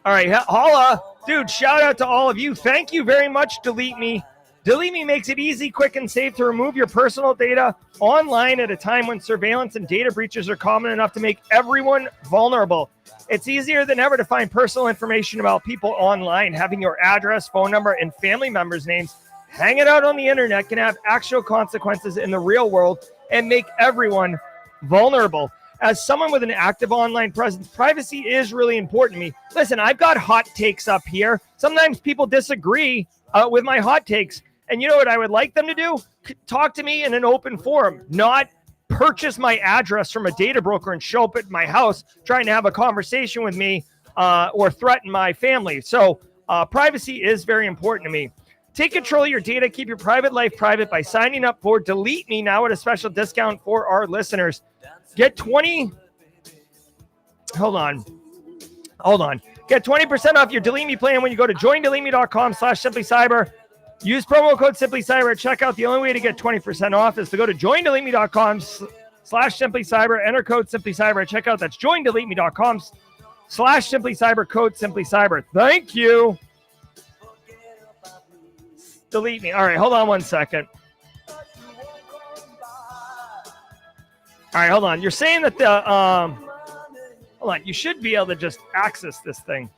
All right, holla. Dude, shout out to all of you. Thank you very much, Delete Me. Delete Me makes it easy, quick, and safe to remove your personal data online at a time when surveillance and data breaches are common enough to make everyone vulnerable. It's easier than ever to find personal information about people online. Having your address, phone number, and family members' names hanging out on the internet can have actual consequences in the real world and make everyone vulnerable. As someone with an active online presence, privacy is really important to me. Listen, I've got hot takes up here. Sometimes people disagree with my hot takes. And you know what I would like them to do? Talk to me in an open forum, not purchase my address from a data broker and show up at my house trying to have a conversation with me or threaten my family. So privacy is very important to me. Take control of your data. Keep your private life private by signing up for Delete Me now at a special discount for our listeners. Get 20. Hold on. Get 20% off your Delete Me plan when you go to joindeleteme.com/simplycyber. Use promo code simplycyber at checkout. The only way to get 20% off is to go to joindeleteme.com/simplycyber. Enter code simplycyber at checkout. That's joindeleteme.com/simplycyber. Code simplycyber. Thank you. Delete Me. All right, hold on one second. All right, hold on. You're saying that the hold on. You should be able to just access this thing.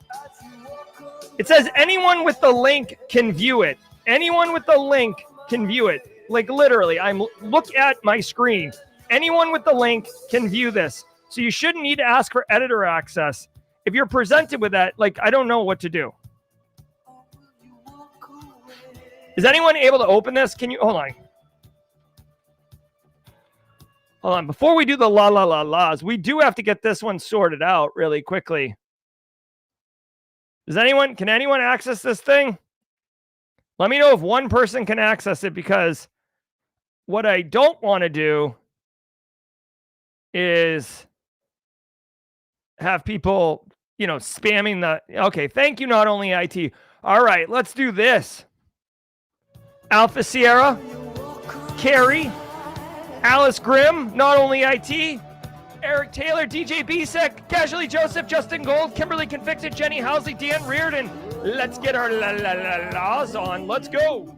It says anyone with the link can view it. Anyone with the link can view it. Like literally, look at my screen. Anyone with the link can view this. So you shouldn't need to ask for editor access. If you're presented with that, like I don't know what to do. Is anyone able to open this? Can you hold on? Hold on. Before we do the laws, we do have to get this one sorted out really quickly. Can anyone access this thing? Let me know if one person can access it, because what I don't want to do is have people, spamming the, okay, thank you, not only IT. All right, let's do this. Alpha Sierra, Carrie, Alice Grimm, not only IT, Eric Taylor, DJ Bisek, Casually Joseph, Justin Gold, Kimberly Convicted, Jenny Housley, Dan Reardon. Let's get our laws on. Let's go.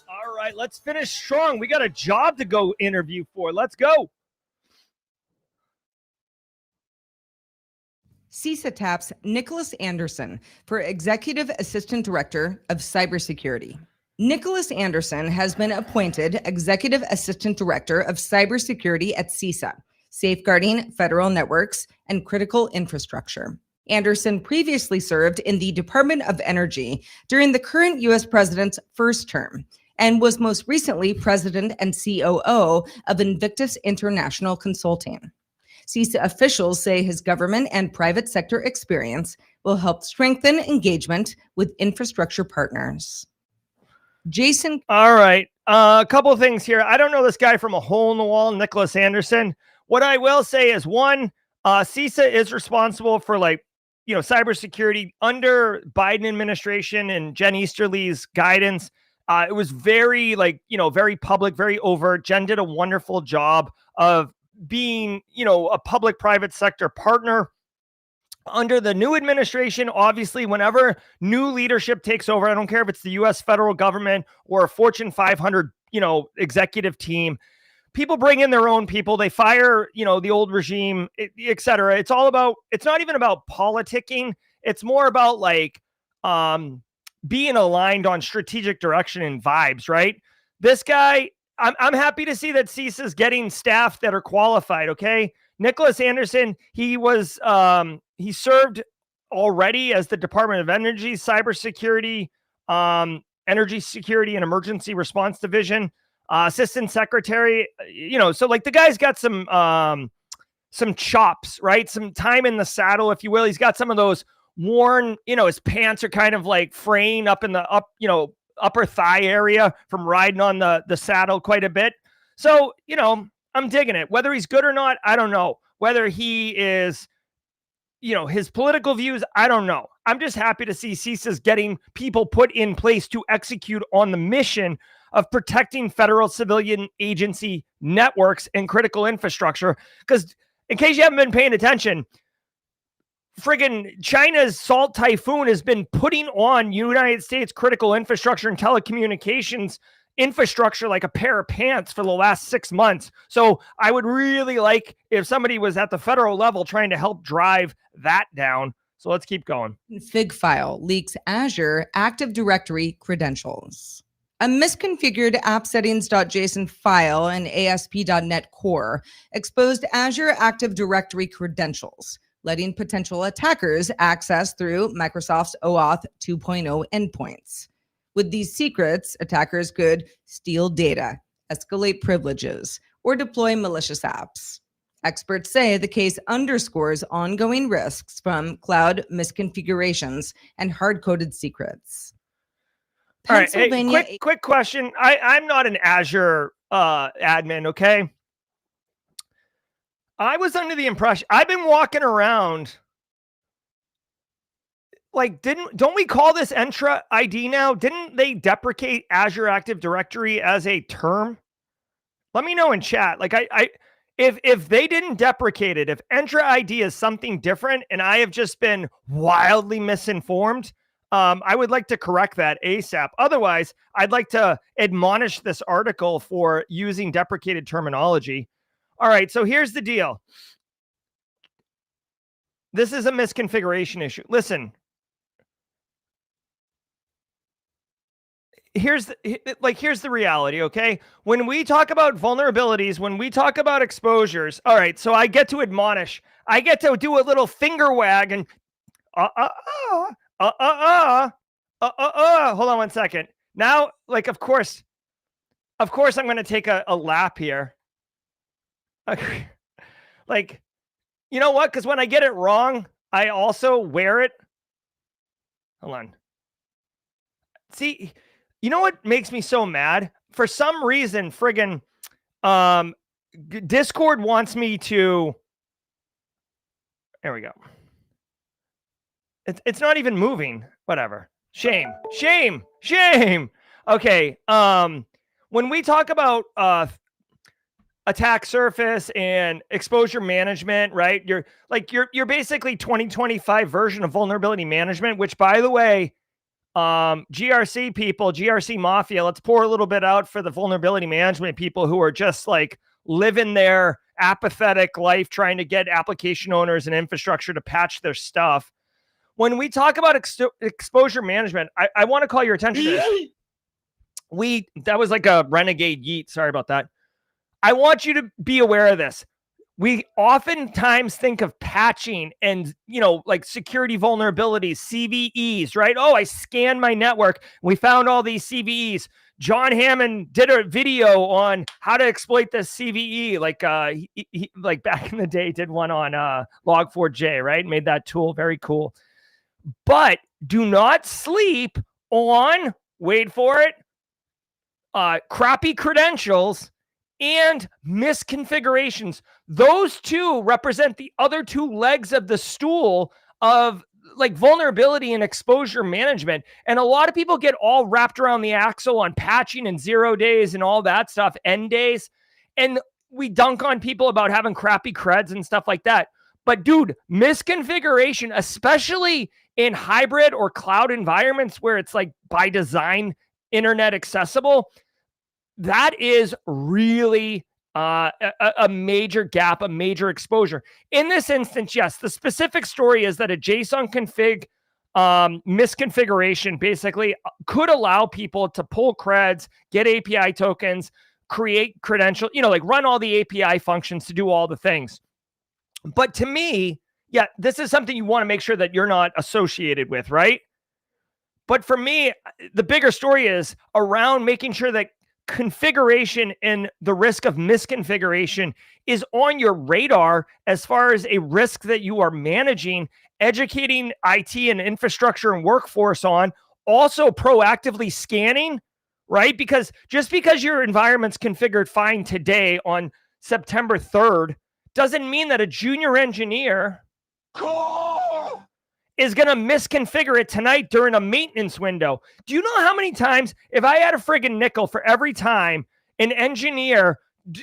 All right, let's finish strong. We got a job to go interview for. Let's go. CISA taps Nicholas Anderson for Executive Assistant Director of Cybersecurity. Nicholas Anderson has been appointed Executive Assistant Director of Cybersecurity at CISA, safeguarding federal networks and critical infrastructure. Anderson previously served in the Department of Energy during the current U.S. president's first term and was most recently president and COO of Invictus International Consulting. CISA officials say his government and private sector experience will help strengthen engagement with infrastructure partners. Jason. All right. A couple of things here. I don't know this guy from a hole in the wall, Nicholas Anderson. What I will say is, one, CISA is responsible for cybersecurity under Biden administration and Jen Easterly's guidance. It was very very public, very overt. Jen did a wonderful job of being, a public-private sector partner. Under the new administration, obviously, whenever new leadership takes over, I don't care if it's the U.S. federal government or a Fortune 500, executive team, people bring in their own people. They fire, the old regime, et cetera. It's not even about politicking. It's more about being aligned on strategic direction and vibes, right? This guy, I'm happy to see that CISA is getting staff that are qualified. Okay. Nicholas Anderson, he served already as the Department of Energy, Cybersecurity, Energy Security and Emergency Response Division, Assistant Secretary, so the guy's got some chops, right? Some time in the saddle, if you will. He's got some of those worn, his pants are kind of fraying up in the upper thigh area from riding on the saddle quite a bit. So, I'm digging it. Whether he's good or not, I don't know. Whether he is, his political views, I don't know. I'm just happy to see CISA's getting people put in place to execute on the mission of protecting federal civilian agency networks and critical infrastructure. Because in case you haven't been paying attention, friggin' China's Salt Typhoon has been putting on United States critical infrastructure and telecommunications infrastructure like a pair of pants for the last 6 months. So I would really like if somebody was at the federal level trying to help drive that down. So let's keep going. Fig file leaks Azure Active Directory credentials. A misconfigured appsettings.json file in ASP.NET Core exposed Azure Active Directory credentials, letting potential attackers access through Microsoft's OAuth 2.0 endpoints. With these secrets, attackers could steal data, escalate privileges, or deploy malicious apps. Experts say the case underscores ongoing risks from cloud misconfigurations and hard-coded secrets. All right, hey, quick question. I'm not an Azure admin, okay? I was under the impression, I've been walking around don't we call this Entra ID now? Didn't they deprecate Azure Active Directory as a term? Let me know in chat. If they didn't deprecate it, if Entra ID is something different and I have just been wildly misinformed, I would like to correct that ASAP. Otherwise, I'd like to admonish this article for using deprecated terminology. All right, so here's the deal. This is a misconfiguration issue. Listen, here's the reality, okay? When we talk about vulnerabilities, when we talk about exposures, all right, so I get to admonish. I get to do a little finger wag and hold on one second. Now, of course, of course, I'm going to take a lap here. Okay. Like, you know what? Because when I get it wrong, I also wear it. Hold on. See, you know what makes me so mad? For some reason, friggin' Discord wants me to. There we go. It's not even moving. Whatever. Shame. Okay. When we talk about attack surface and exposure management, right? You're basically 2025 version of vulnerability management, which, by the way, GRC people, GRC mafia, let's pour a little bit out for the vulnerability management people who are just like living their apathetic life trying to get application owners and infrastructure to patch their stuff. When we talk about exposure management, I want to call your attention to this. That was like a renegade yeet. Sorry about that. I want you to be aware of this. We oftentimes think of patching and, like security vulnerabilities, CVEs, right? Oh, I scanned my network. We found all these CVEs. John Hammond did a video on how to exploit this CVE. Like, he like back in the day, did one on Log4j, right? Made that tool very cool. But do not sleep on, wait for it, crappy credentials and misconfigurations. Those two represent the other two legs of the stool of like vulnerability and exposure management. And a lot of people get all wrapped around the axle on patching and 0 days and all that stuff, end days. And we dunk on people about having crappy creds and stuff like that. But dude, misconfiguration, especially in hybrid or cloud environments where it's like by design, internet accessible, that is really a major gap, a major exposure. In this instance, yes, the specific story is that a JSON config misconfiguration basically could allow people to pull creds, get API tokens, create credential, like run all the API functions to do all the things. But to me, yeah, this is something you want to make sure that you're not associated with, right? But for me, the bigger story is around making sure that configuration and the risk of misconfiguration is on your radar as far as a risk that you are managing, educating IT and infrastructure and workforce on, also proactively scanning, right? Because just because your environment's configured fine today on September 3rd doesn't mean that a junior engineer is going to misconfigure it tonight during a maintenance window. Do you know how many times, if I had a friggin' nickel for every time an engineer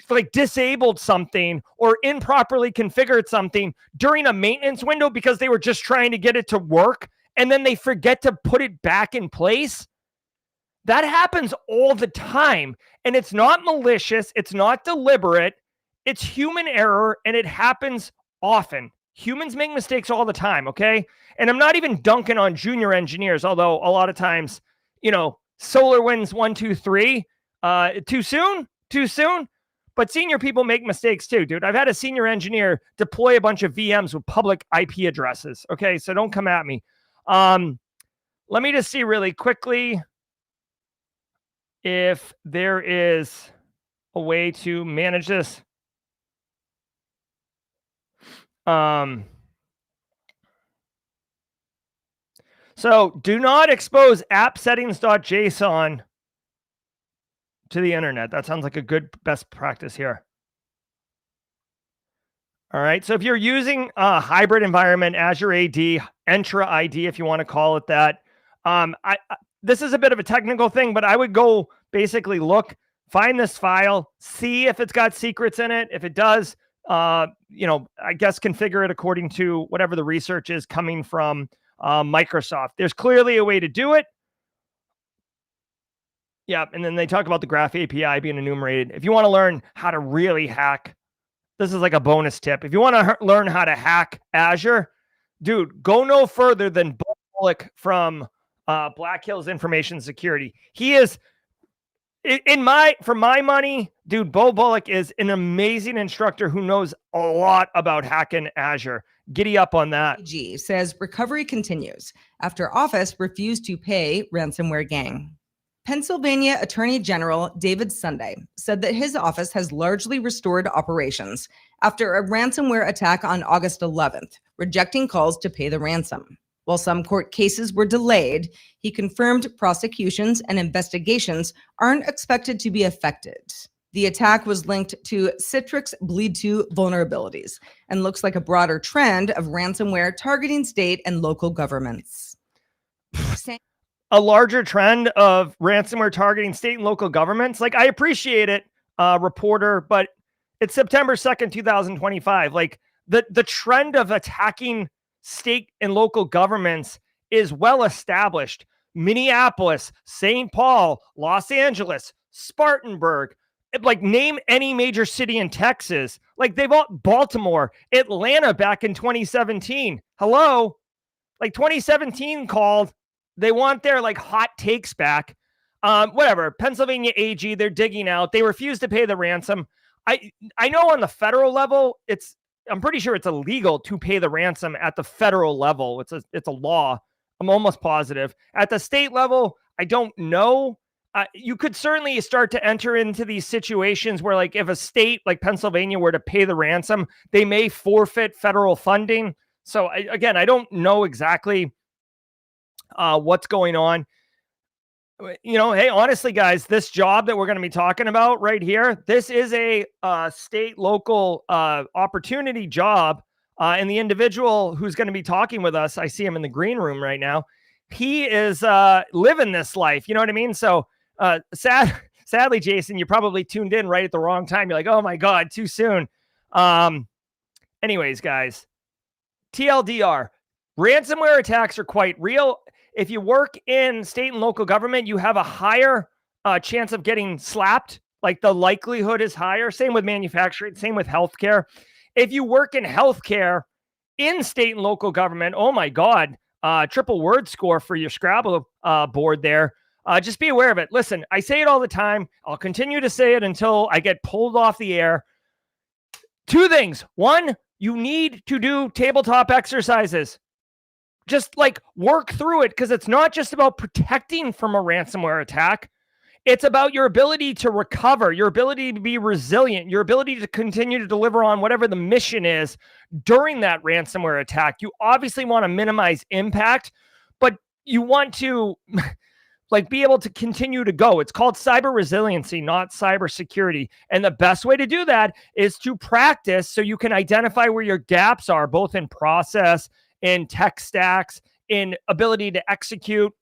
like disabled something or improperly configured something during a maintenance window because they were just trying to get it to work and then they forget to put it back in place? That happens all the time. And it's not malicious. It's not deliberate. It's human error, and it happens often. Humans make mistakes all the time, okay? And I'm not even dunking on junior engineers, although a lot of times, SolarWinds 1, 2, 3, too soon. But senior people make mistakes too, dude. I've had a senior engineer deploy a bunch of VMs with public IP addresses, okay? So don't come at me. Let me just see really quickly if there is a way to manage this. So do not expose app settings.json to the internet. That sounds like a good best practice here. All right. So if you're using a hybrid environment, Azure AD, Entra ID, if you want to call it that, this is a bit of a technical thing, but I would go basically look, find this file, see if it's got secrets in it. If it does, I guess configure it according to whatever the research is coming from Microsoft. There's clearly a way to do it. Yeah, and then they talk about the Graph API being enumerated. If you want to learn how to really hack, this is like a bonus tip. If you want to learn how to hack Azure, dude, go no further than Bo Bullock from Black Hills Information Security. He is, for my money, dude, Bo Bullock is an amazing instructor who knows a lot about hacking Azure. Giddy up on that. G says recovery continues after Office refused to pay ransomware gang. Pennsylvania Attorney General David Sunday said that his office has largely restored operations after a ransomware attack on August 11th, rejecting calls to pay the ransom. While some court cases were delayed, he confirmed prosecutions and investigations aren't expected to be affected. The attack was linked to Citrix Bleed 2 vulnerabilities and looks like a broader trend of ransomware targeting state and local governments. A larger trend of ransomware targeting state and local governments. Like, I appreciate it, reporter, but it's September 2nd, 2025. Like, the trend of attacking state and local governments is well established. Minneapolis, St. Paul, Los Angeles, Spartanburg, like name any major city in Texas. Like, they've all, Baltimore, Atlanta back in 2017. Hello? Like 2017 called, they want their like hot takes back. Whatever. Pennsylvania AG, they're digging out. They refuse to pay the ransom. I know on the federal level, I'm pretty sure it's illegal to pay the ransom at the federal level. It's a law. I'm almost positive. At the state level, I don't know. You could certainly start to enter into these situations where, like, if a state like Pennsylvania were to pay the ransom, they may forfeit federal funding. So again, I don't know exactly what's going on. You know, hey, honestly, guys, this job that we're going to be talking about right here, this is a state local opportunity job. And the individual who's going to be talking with us, I see him in the green room right now. He is living this life. You know what I mean? So sadly, Jason, you probably tuned in right at the wrong time. You're like, oh my God, too soon. Anyways, guys, TLDR, ransomware attacks are quite real. If you work in state and local government, you have a higher chance of getting slapped. Like, the likelihood is higher. Same with manufacturing, same with healthcare. If you work in healthcare in state and local government, oh my God, triple word score for your Scrabble board there. Just be aware of it. Listen, I say it all the time. I'll continue to say it until I get pulled off the air. Two things. One, you need to do tabletop exercises. Just like work through it, because it's not just about protecting from a ransomware attack. It's about your ability to recover, your ability to be resilient, your ability to continue to deliver on whatever the mission is during that ransomware attack. You obviously want to minimize impact, but you want to like be able to continue to go. It's called cyber resiliency, not cybersecurity. And the best way to do that is to practice so you can identify where your gaps are, both in process, in tech stacks, in ability to execute.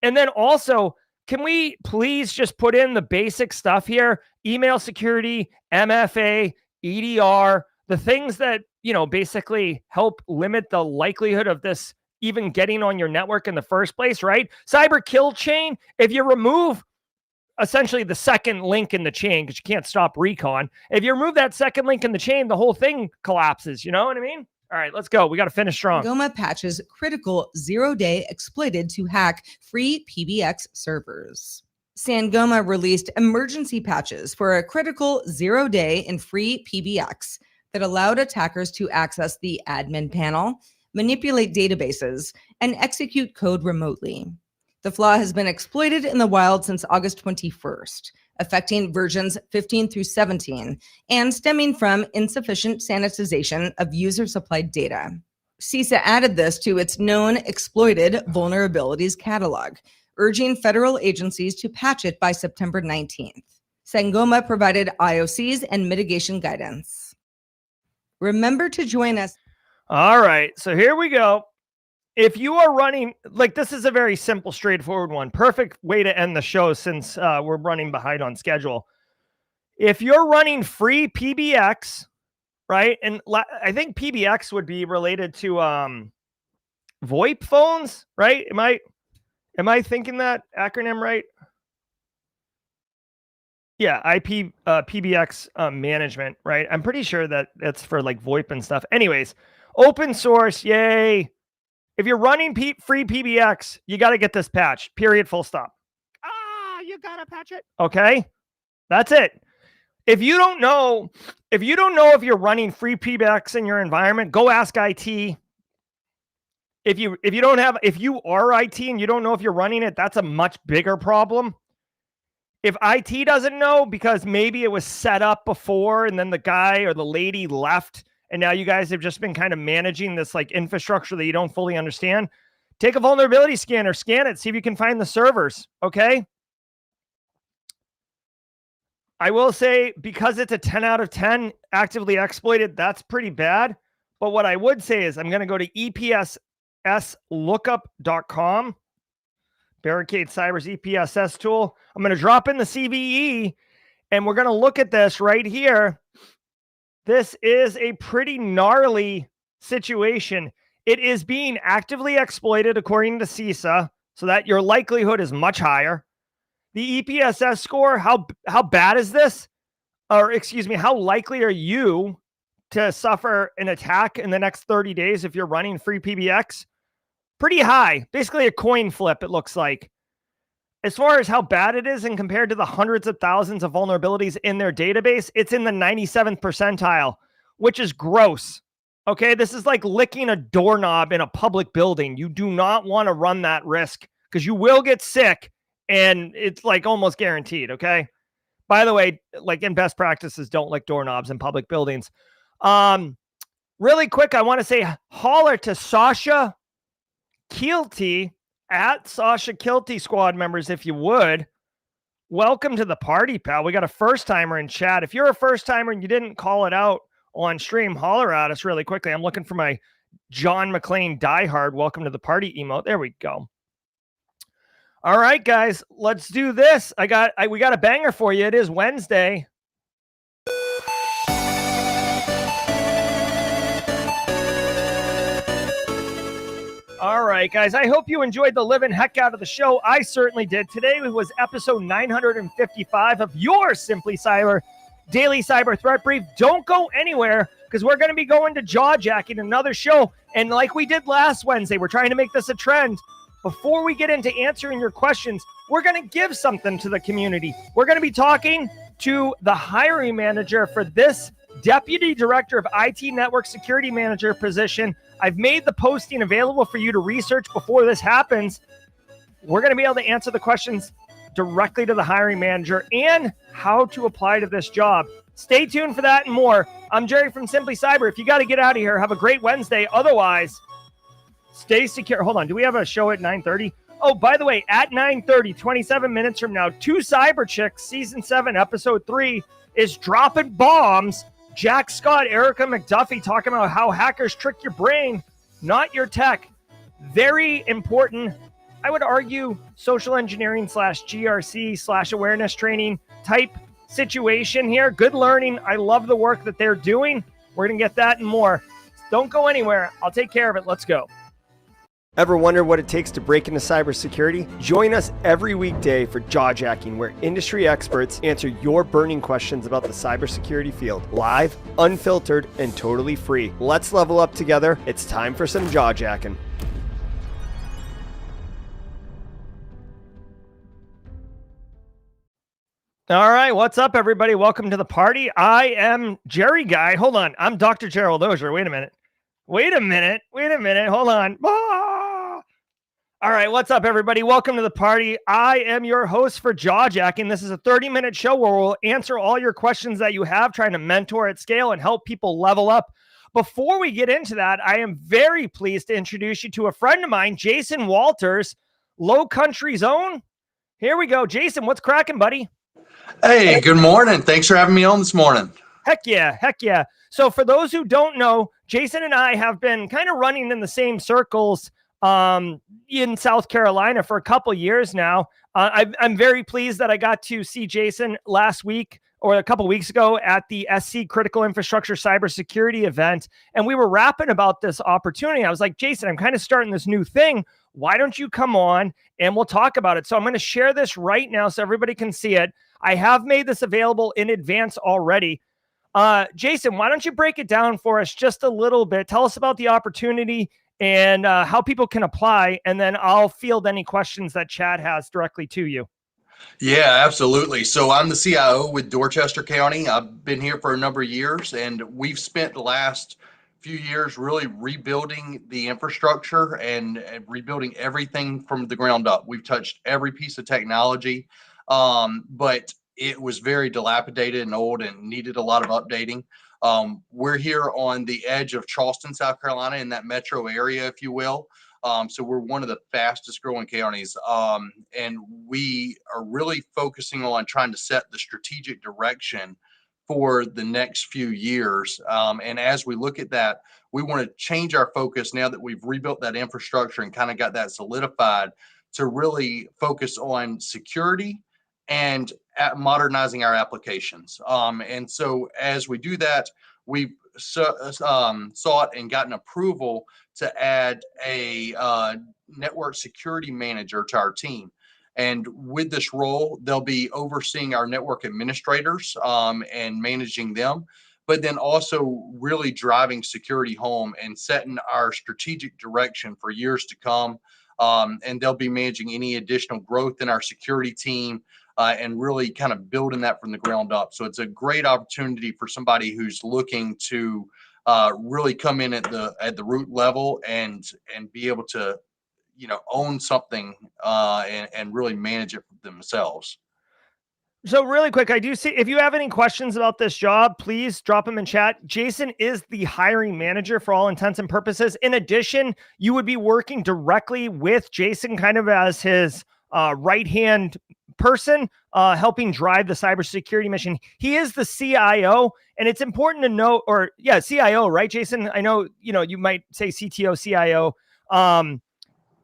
And then also, can we please just put in the basic stuff here? Email security, MFA, EDR, the things that, you know, basically help limit the likelihood of this even getting on your network in the first place, right? Cyber kill chain, if you remove essentially the second link in the chain, because you can't stop recon, if you remove that second link in the chain, the whole thing collapses. You know what I mean? All right, let's go. We got to finish strong. Sangoma patches critical zero-day exploited to hack FreePBX servers. Sangoma released emergency patches for a critical zero-day in FreePBX that allowed attackers to access the admin panel, manipulate databases, and execute code remotely. The flaw has been exploited in the wild since August 21st, affecting versions 15 through 17, and stemming from insufficient sanitization of user-supplied data. CISA added this to its known exploited vulnerabilities catalog, urging federal agencies to patch it by September 19th. Sangoma provided IOCs and mitigation guidance. Remember to join us. All right, so here we go. If you are running, like, this is a very simple, straightforward one. Perfect way to end the show since we're running behind on schedule. If you're running FreePBX, right? And I think PBX would be related to VoIP phones, right? Am I thinking that acronym right? Yeah, PBX management, right? I'm pretty sure that that's for like VoIP and stuff. Anyways, open source, yay. If you're running FreePBX, you got to get this patch, period, full stop. You got to patch it. Okay, that's it. If you don't know if you're running FreePBX in your environment, go ask IT. If you are IT and you don't know if you're running it, that's a much bigger problem. If IT doesn't know because maybe it was set up before and then the guy or the lady left and now you guys have just been kind of managing this like infrastructure that you don't fully understand, take a vulnerability scanner, scan it, see if you can find the servers, okay? I will say, because it's a 10 out of 10 actively exploited, that's pretty bad. But what I would say is I'm going to go to EPSSlookup.com, Barricade Cyber's EPSS tool. I'm going to drop in the CVE, and we're going to look at this right here. This is a pretty gnarly situation. It is being actively exploited according to CISA, so that your likelihood is much higher. The EPSS score, how bad is this? Or excuse me, how likely are you to suffer an attack in the next 30 days if you're running FreePBX? Pretty high, basically a coin flip, it looks like. As far as how bad it is and compared to the hundreds of thousands of vulnerabilities in their database, it's in the 97th percentile, which is gross. Okay, this is like licking a doorknob in a public building. You do not want to run that risk because you will get sick. And it's like almost guaranteed, okay? By the way, like in best practices, don't lick doorknobs in public buildings. Really quick, I want to say holler to Sasha Kilty at Sasha Kilty squad members, if you would. Welcome to the party, pal. We got a first-timer in chat. If you're a first-timer and you didn't call it out on stream, holler at us really quickly. I'm looking for my John McClane diehard welcome to the party emote. There we go. All right, guys, let's do this. We got a banger for you. It is Wednesday. All right, guys, I hope you enjoyed the living heck out of the show. I certainly did. Today was episode 955 of your Simply Cyber Daily Cyber Threat Brief. Don't go anywhere because we're going to be going to Jawjacking, another show. And like we did last Wednesday, we're trying to make this a trend. Before we get into answering your questions, we're going to give something to the community. We're going to be talking to the hiring manager for this Deputy Director of IT Network Security Manager position. I've made the posting available for you to research before this happens. We're going to be able to answer the questions directly to the hiring manager and how to apply to this job. Stay tuned for that and more. I'm Jerry from Simply Cyber. If you got to get out of here, have a great Wednesday. Otherwise, stay secure. Hold on. Do we have a show at 9:30? Oh, by the way, at 9:30, 27 minutes from now, 2 Cyber Chicks, Season 7, Episode 3 is dropping bombs. Jack Scott, Erica McDuffie talking about how hackers trick your brain, not your tech. Very important, I would argue, social engineering / GRC / awareness training type situation here. Good learning. I love the work that they're doing. We're going to get that and more. Don't go anywhere. I'll take care of it. Let's go. Ever wonder what it takes to break into cybersecurity? Join us every weekday for Jawjacking, where industry experts answer your burning questions about the cybersecurity field. Live, unfiltered, and totally free. Let's level up together. It's time for some Jawjacking. All right, what's up, everybody? Welcome to the party. I am Jerry Guy. Hold on. I'm Dr. Gerald Auger. Wait a minute. Hold on. All right, what's up, everybody? Welcome to the party. I am your host for Jawjacking. This is a 30-minute show where we'll answer all your questions that you have, trying to mentor at scale and help people level up. Before we get into that, I am very pleased to introduce you to a friend of mine, Jason Walters, Low Country Zone. Here we go. Jason, what's cracking, buddy? Hey, good morning. Thanks for having me on this morning. Heck yeah. So for those who don't know, Jason and I have been kind of running in the same circles in South Carolina for a couple years now. I'm very pleased that I got to see Jason last week or a couple weeks ago at the SC Critical Infrastructure Cybersecurity event. And we were rapping about this opportunity. I was like, Jason, I'm kind of starting this new thing. Why don't you come on and we'll talk about it? So I'm going to share this right now so everybody can see it. I have made this available in advance already. Jason, why don't you break it down for us just a little bit? Tell us about the opportunity and how people can apply, and then I'll field any questions that Chad has directly to you. Yeah, absolutely. So I'm the CIO with Dorchester County. I've been here for a number of years, and we've spent the last few years really rebuilding the infrastructure and rebuilding everything from the ground up. We've touched every piece of technology. but it was very dilapidated and old and needed a lot of updating. We're here on the edge of Charleston, South Carolina, in that metro area, if you will. So we're one of the fastest growing counties. And we are really focusing on trying to set the strategic direction for the next few years. And as we look at that, we want to change our focus now that we've rebuilt that infrastructure and kind of got that solidified to really focus on security and at modernizing our applications. And so as we do that, we've sought and gotten approval to add a network security manager to our team. And with this role, they'll be overseeing our network administrators and managing them, but then also really driving security home and setting our strategic direction for years to come. And they'll be managing any additional growth in our security team and really kind of building that from the ground up. So it's a great opportunity for somebody who's looking to really come in at the root level and be able to, own something and really manage it themselves. So really quick, I do see, if you have any questions about this job, please drop them in chat. Jason is the hiring manager for all intents and purposes. In addition, you would be working directly with Jason kind of as his right-hand person, helping drive the cybersecurity mission. He is the CIO, and it's important to note, CIO, right, Jason? I know, you might say CTO, CIO.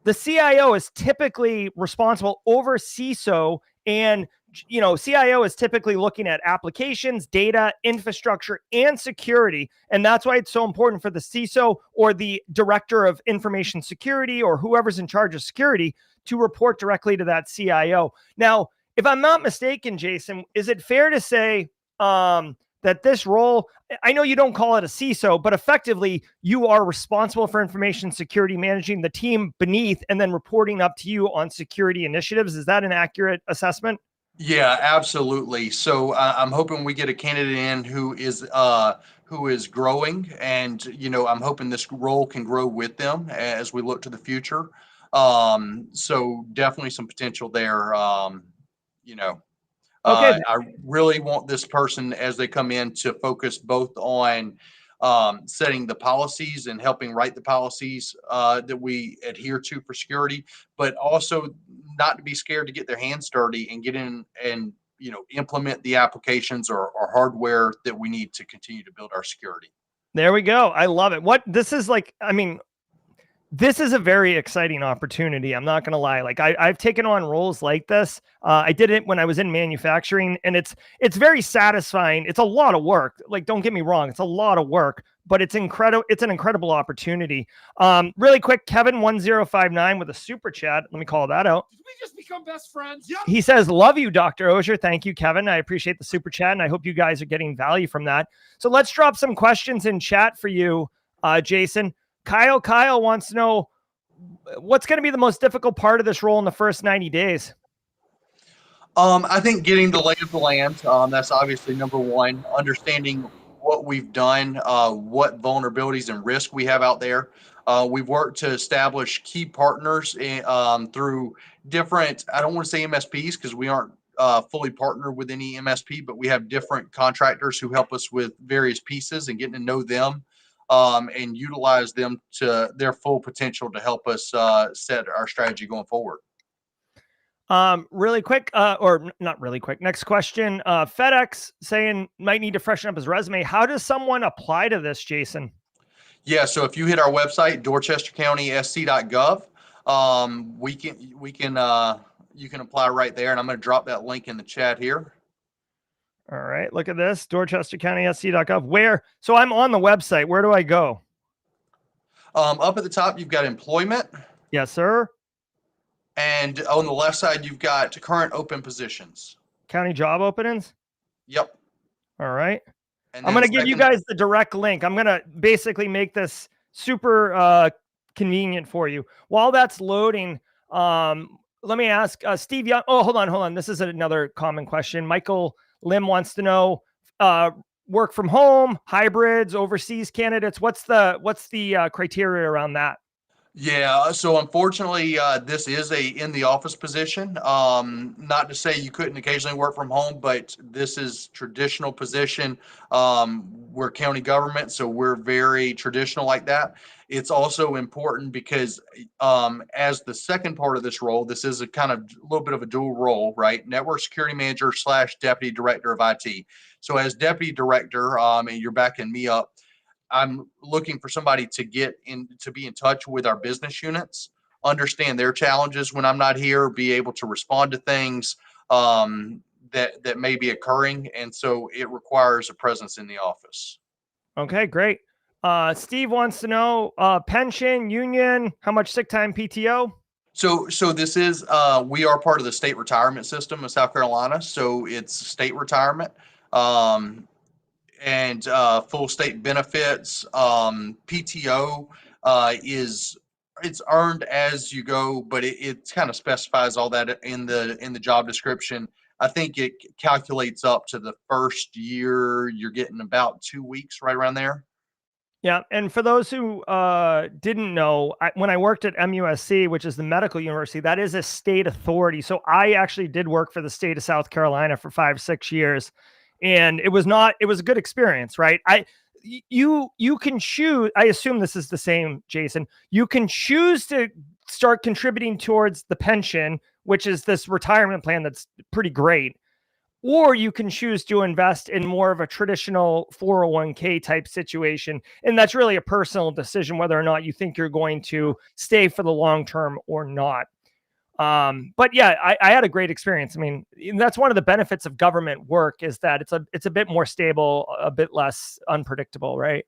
The CIO is typically responsible over CISO, and CIO is typically looking at applications, data, infrastructure, and security. And that's why it's so important for the CISO or the director of information security or whoever's in charge of security to report directly to that CIO. Now, if I'm not mistaken, Jason, is it fair to say that this role, I know you don't call it a CISO, but effectively you are responsible for information security, managing the team beneath, and then reporting up to you on security initiatives? Is that an accurate assessment? Yeah, absolutely. So I'm hoping we get a candidate in who is growing, and I'm hoping this role can grow with them as we look to the future. So definitely some potential there. Okay. I really want this person as they come in to focus both on setting the policies and helping write the policies that we adhere to for security, but also not to be scared to get their hands dirty and get in and implement the applications or hardware that we need to continue to build our security. There we go. I love it. This is like, this is a very exciting opportunity. I'm not going to lie. Like I've taken on roles like this. I did it when I was in manufacturing, and it's very satisfying. It's a lot of work. Like, don't get me wrong. It's a lot of work, but it's incredible. It's an incredible opportunity. Really quick, Kevin 1059 with a super chat. Let me call that out. Did we just become best friends? Yep. He says, love you, Dr. Auger. Thank you, Kevin. I appreciate the super chat, and I hope you guys are getting value from that. So let's drop some questions in chat for you, Jason. Kyle wants to know, what's going to be the most difficult part of this role in the first 90 days? I think getting the lay of the land. That's obviously number one. Understanding what we've done, what vulnerabilities and risk we have out there. We've worked to establish key partners through different, I don't want to say MSPs because we aren't fully partnered with any MSP, but we have different contractors who help us with various pieces and getting to know them. And utilize them to their full potential to help us set our strategy going forward. Really quick, or not really quick. Next question. FedEx saying might need to freshen up his resume. How does someone apply to this, Jason? Yeah, so if you hit our website, dorchestercountysc.gov, you can apply right there, and I'm going to drop that link in the chat here. All right, look at this, dorchestercountysc.gov. Where? So I'm on the website. Where do I go? Up at the top, you've got employment. Yes, sir. And on the left side, you've got current open positions. County job openings? Yep. All right. And I'm going to give you guys the direct link. I'm going to basically make this super convenient for you. While that's loading, let me ask Steve Young. Oh, hold on. This is another common question. Michael Lim wants to know, work from home, hybrids, overseas candidates. What's the criteria around that? Yeah, so unfortunately, this is a in the office position. Not to say you couldn't occasionally work from home, but this is traditional position. We're county government, so we're very traditional like that. It's also important because as the second part of this role, this is a kind of a little bit of a dual role, right? Network security manager / deputy director of IT. So as deputy director, and you're backing me up, I'm looking for somebody to get in to be in touch with our business units, understand their challenges when I'm not here, be able to respond to things that may be occurring, and so it requires a presence in the office. Okay, great. Steve wants to know pension, union, how much sick time, PTO? So this is we are part of the state retirement system of South Carolina, so it's state retirement. Um, and full state benefits. PTO is it's earned as you go, but it kind of specifies all that in the job description. I think it calculates up to the first year you're getting about 2 weeks, right around there. Yeah, and for those who didn't know, when I worked at MUSC, which is the medical university, that is a state authority. So I actually did work for the state of South Carolina for 5-6 years, and it was a good experience, right? You can choose. I assume this is the same, Jason. You can choose to start contributing towards the pension, which is this retirement plan that's pretty great. Or you can choose to invest in more of a traditional 401k type situation. And that's really a personal decision whether or not you think you're going to stay for the long term or not. But yeah, I had a great experience. I mean, that's one of the benefits of government work is that it's a bit more stable, a bit less unpredictable, right?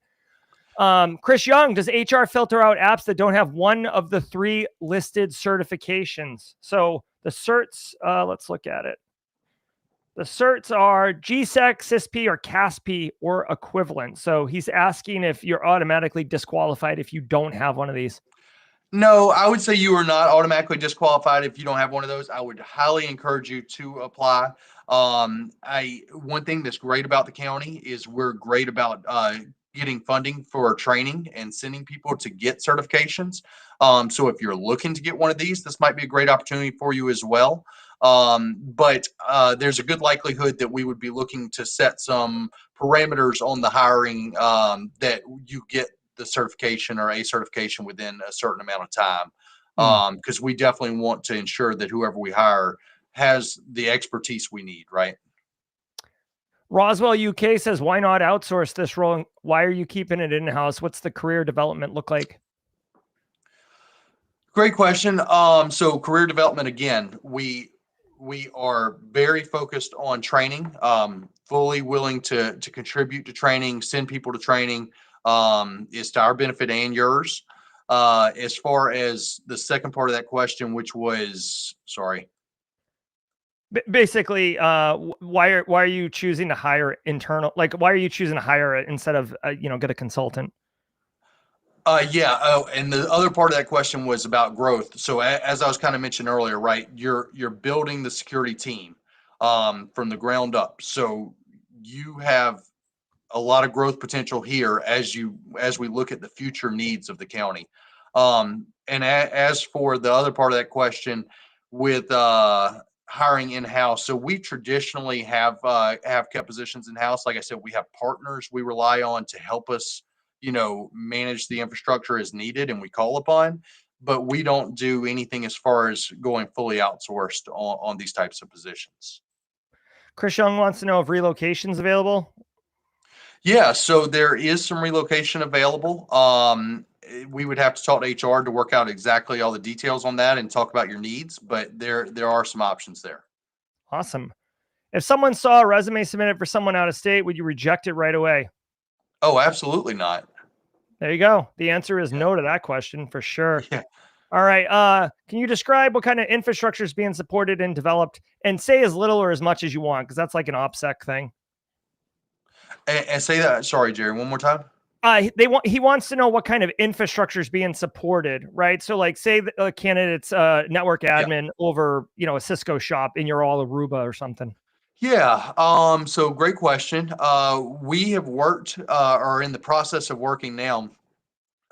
Chris Young, does HR filter out apps that don't have one of the 3 listed certifications? So the certs, let's look at it. The certs are GSEC, CISP, or CASP or equivalent. So he's asking if you're automatically disqualified if you don't have one of these. No, I would say you are not automatically disqualified if you don't have one of those. I would highly encourage you to apply. One thing that's great about the county is we're great about getting funding for training and sending people to get certifications. So if you're looking to get one of these, this might be a great opportunity for you as well. But there's a good likelihood that we would be looking to set some parameters on the hiring that you get the certification or a certification within a certain amount of time. Because we definitely want to ensure that whoever we hire has the expertise we need, right? Roswell UK says, why not outsource this role? Why are you keeping it in-house? What's the career development look like? Great question. So career development, again, we are very focused on training, fully willing to contribute to training, send people to training, is to our benefit and yours. As far as the second part of that question, which was, sorry. Basically, why are you choosing to hire internal? Like, why are you choosing to hire it instead of, get a consultant? Yeah. Oh, and the other part of that question was about growth. So as I was kind of mentioned earlier, right, you're building the security team from the ground up. So you have a lot of growth potential here as we look at the future needs of the county. And as for the other part of that question with hiring in-house, so we traditionally have kept positions in-house. Like I said, we have partners we rely on to help us, manage the infrastructure as needed and we call upon, but we don't do anything as far as going fully outsourced on these types of positions. Chris Young wants to know if relocation's available. Yeah, so there is some relocation available. We would have to talk to HR to work out exactly all the details on that and talk about your needs, but there are some options there. Awesome. If someone saw a resume submitted for someone out of state, would you reject it right away? Oh, absolutely not. There you go. The answer is no to that question for sure. Yeah. All right. Can you describe what kind of infrastructure is being supported and developed, and say as little or as much as you want? Because that's like an OPSEC thing. And say that. Sorry, Jerry, one more time. He wants to know what kind of infrastructure is being supported, right? So like say the candidate's network admin over, a Cisco shop and you're all Aruba or something. Yeah. So great question. We have worked, are in the process of working now,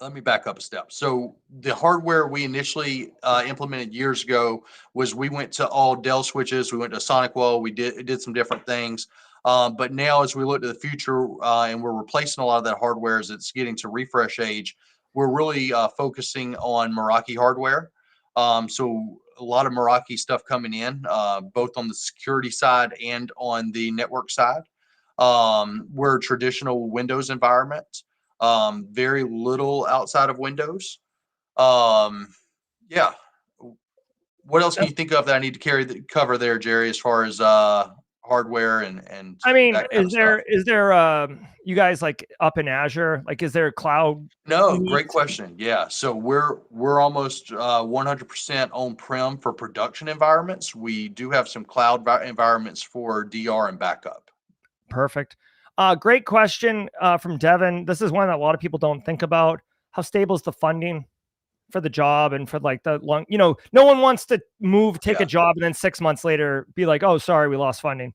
Let me back up a step. So the hardware we initially implemented years ago was we went to all Dell switches. We went to SonicWall. We did some different things. But now as we look to the future and we're replacing a lot of that hardware as it's getting to refresh age, we're really focusing on Meraki hardware. So a lot of Meraki stuff coming in, both on the security side and on the network side. We're a traditional Windows environment. Very little outside of Windows. Yeah. What else can you think of that I need to cover there, Jerry, as far as hardware and I mean, that kind of stuff? is there you guys like up in Azure? Like, is there a cloud? No, needs? great question. Yeah. So we're almost 100% on-prem for production environments. We do have some cloud environments for DR and backup. Perfect. Great question from Devin. This is one that a lot of people don't think about. How stable is the funding for the job and for like the long, no one wants to take a job and then 6 months later be like, oh, sorry, we lost funding.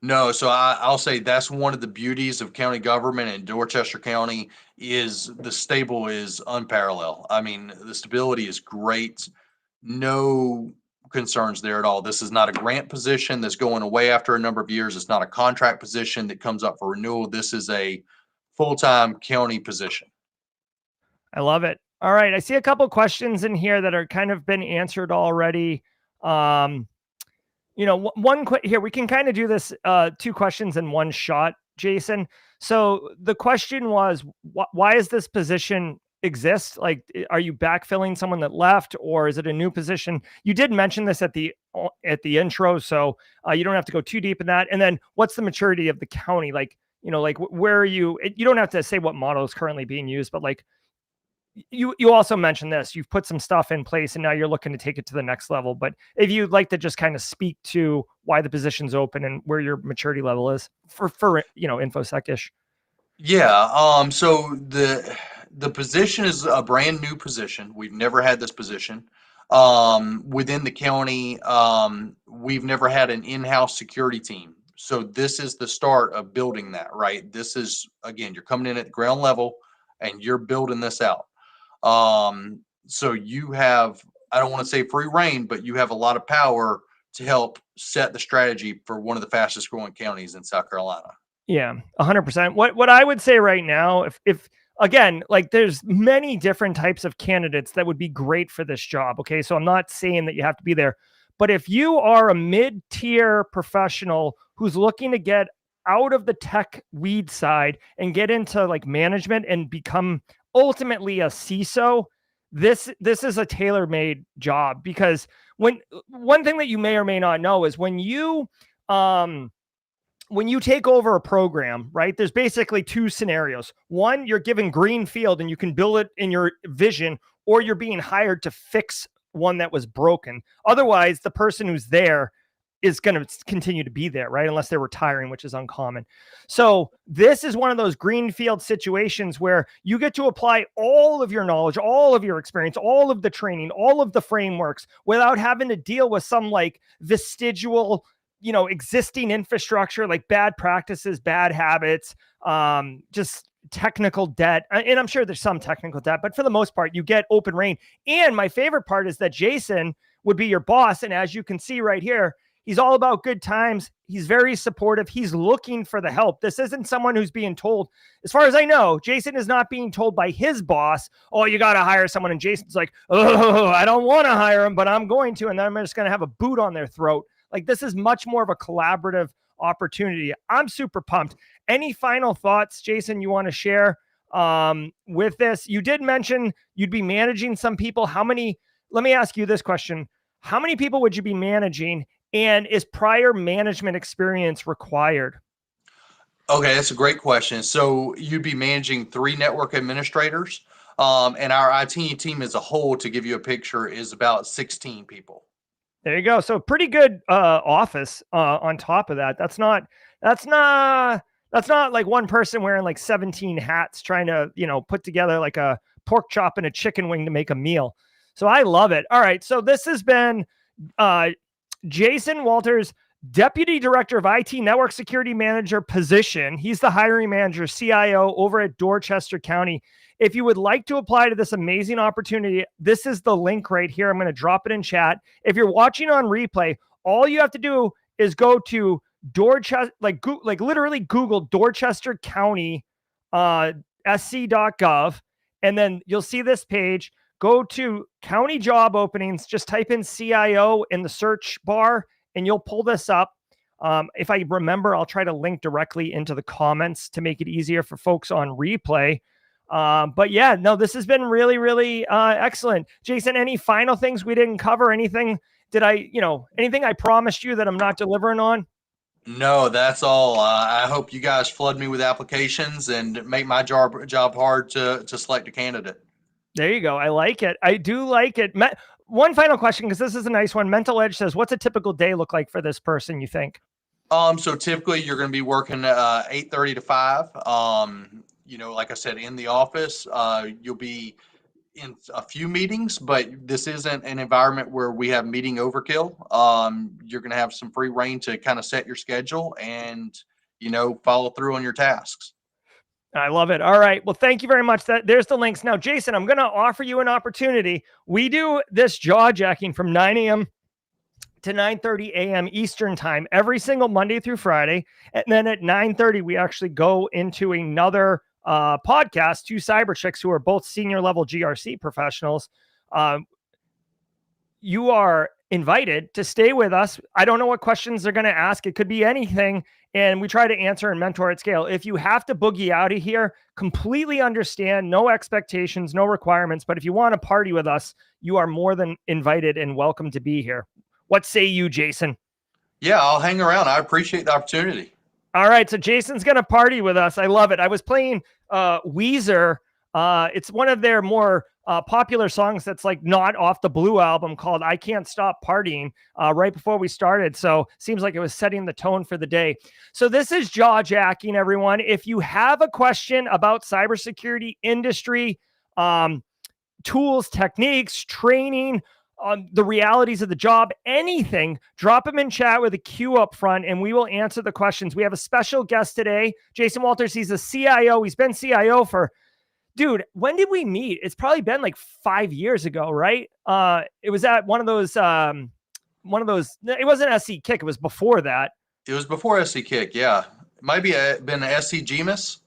No, so I'll say that's one of the beauties of county government in Dorchester County is the stable is unparalleled. I mean, the stability is great. No concerns there at all. This is not a grant position that's going away after a number of years. It's not a contract position that comes up for renewal. This is a full-time county position. I love it. All right. I see a couple questions in here that are kind of been answered already. One here, we can kind of do this 2 questions in one shot, Jason. So the question was, why is this position exist? Like, are you backfilling someone that left, or is it a new position? You did mention this at the intro, so you don't have to go too deep in that. And then what's the maturity of the county? Like, where are you? You don't have to say what model is currently being used, but like, you also mentioned this, you've put some stuff in place and now you're looking to take it to the next level. But if you'd like to just kind of speak to why the position's open and where your maturity level is for InfoSec-ish. Yeah. So the position is a brand new position. We've never had this position within the county. We've never had an in-house security team. So this is the start of building that, right? This is, again, you're coming in at the ground level and you're building this out. So you have, I don't want to say free reign, but you have a lot of power to help set the strategy for one of the fastest growing counties in South Carolina. Yeah, 100%. What I would say right now, if again, like there's many different types of candidates that would be great for this job. Okay. So I'm not saying that you have to be there, but if you are a mid-tier professional who's looking to get out of the tech weed side and get into like management and become ultimately a CISO, this is a tailor-made job. Because one thing that you may or may not know is when you take over a program, right, there's basically 2 scenarios. One, you're given green field and you can build it in your vision, or you're being hired to fix one that was broken. Otherwise, the person who's there is going to continue to be there, right? Unless they're retiring, which is uncommon. So this is one of those greenfield situations where you get to apply all of your knowledge, all of your experience, all of the training, all of the frameworks without having to deal with some like vestigial, existing infrastructure, like bad practices, bad habits, just technical debt. And I'm sure there's some technical debt, but for the most part, you get open reign. And my favorite part is that Jason would be your boss. And as you can see right here, he's all about good times. He's very supportive. He's looking for the help. This isn't someone who's being told, as far as I know, Jason is not being told by his boss, oh, you got to hire someone. And Jason's like, oh, I don't want to hire him, but I'm going to. And then I'm just going to have a boot on their throat. Like, this is much more of a collaborative opportunity. I'm super pumped. Any final thoughts, Jason, you want to share with this? You did mention you'd be managing some people. Let me ask you this question. How many people would you be managing? And is prior management experience required? Okay, that's a great question. So you'd be managing 3 network administrators, and our IT team as a whole, to give you a picture, is about 16 people. There you go. So pretty good office on top of that. That's not like one person wearing like 17 hats trying to, put together like a pork chop and a chicken wing to make a meal. So I love it. All right. So this has been Jason Walters, Deputy Director of IT Network Security Manager position. He's the hiring manager, CIO over at Dorchester County. If you would like to apply to this amazing opportunity, this is the link right here. I'm going to drop it in chat. If you're watching on replay, all you have to do is go to Dorchester, like literally Google Dorchester County sc.gov, and then you'll see this page. Go to county job openings, just type in CIO in the search bar, and you'll pull this up. If I remember, I'll try to link directly into the comments to make it easier for folks on replay. But yeah, no, this has been really, really excellent. Jason, any final things we didn't cover? Anything anything I promised you that I'm not delivering on? No, that's all. I hope you guys flood me with applications and make my job hard to select a candidate. There you go. I like it. I do like it. One final question, because this is a nice one. Mental Edge says, what's a typical day look like for this person, you think? So typically you're going to be working 8:30 to 5. Like I said, in the office, you'll be in a few meetings, but this isn't an environment where we have meeting overkill. You're going to have some free reign to kind of set your schedule and, follow through on your tasks. I love it. All right. Well, thank you very much. There's the links. Now, Jason, I'm going to offer you an opportunity. We do this jaw jacking from 9 a.m. to 9:30 a.m. Eastern time every single Monday through Friday. And then at 9:30, we actually go into another podcast, two cyber chicks who are both senior level GRC professionals. You are invited to stay with us. I don't know what questions they're going to ask. It could be anything. And we try to answer and mentor at scale. If you have to boogie out of here, completely understand, no expectations, no requirements. But if you want to party with us, you are more than invited and welcome to be here. What say you, Jason? Yeah, I'll hang around. I appreciate the opportunity. All right. So Jason's going to party with us. I love it. I was playing Weezer. It's one of their more popular songs that's like not off the Blue album, called I Can't Stop Partying, right before we started. So seems like it was setting the tone for the day. So this is jaw jacking, everyone. If you have a question about cybersecurity industry, tools, techniques, training, the realities of the job, anything, drop them in chat with a Q up front and we will answer the questions. We have a special guest today, Jason Walters. He's a CIO. He's been CIO for, dude, when did we meet? It's probably been like 5 years ago, right? It was at one of those, it wasn't SC Kick. It was before that. It was before SC Kick. Yeah. It might be been SC GMIS.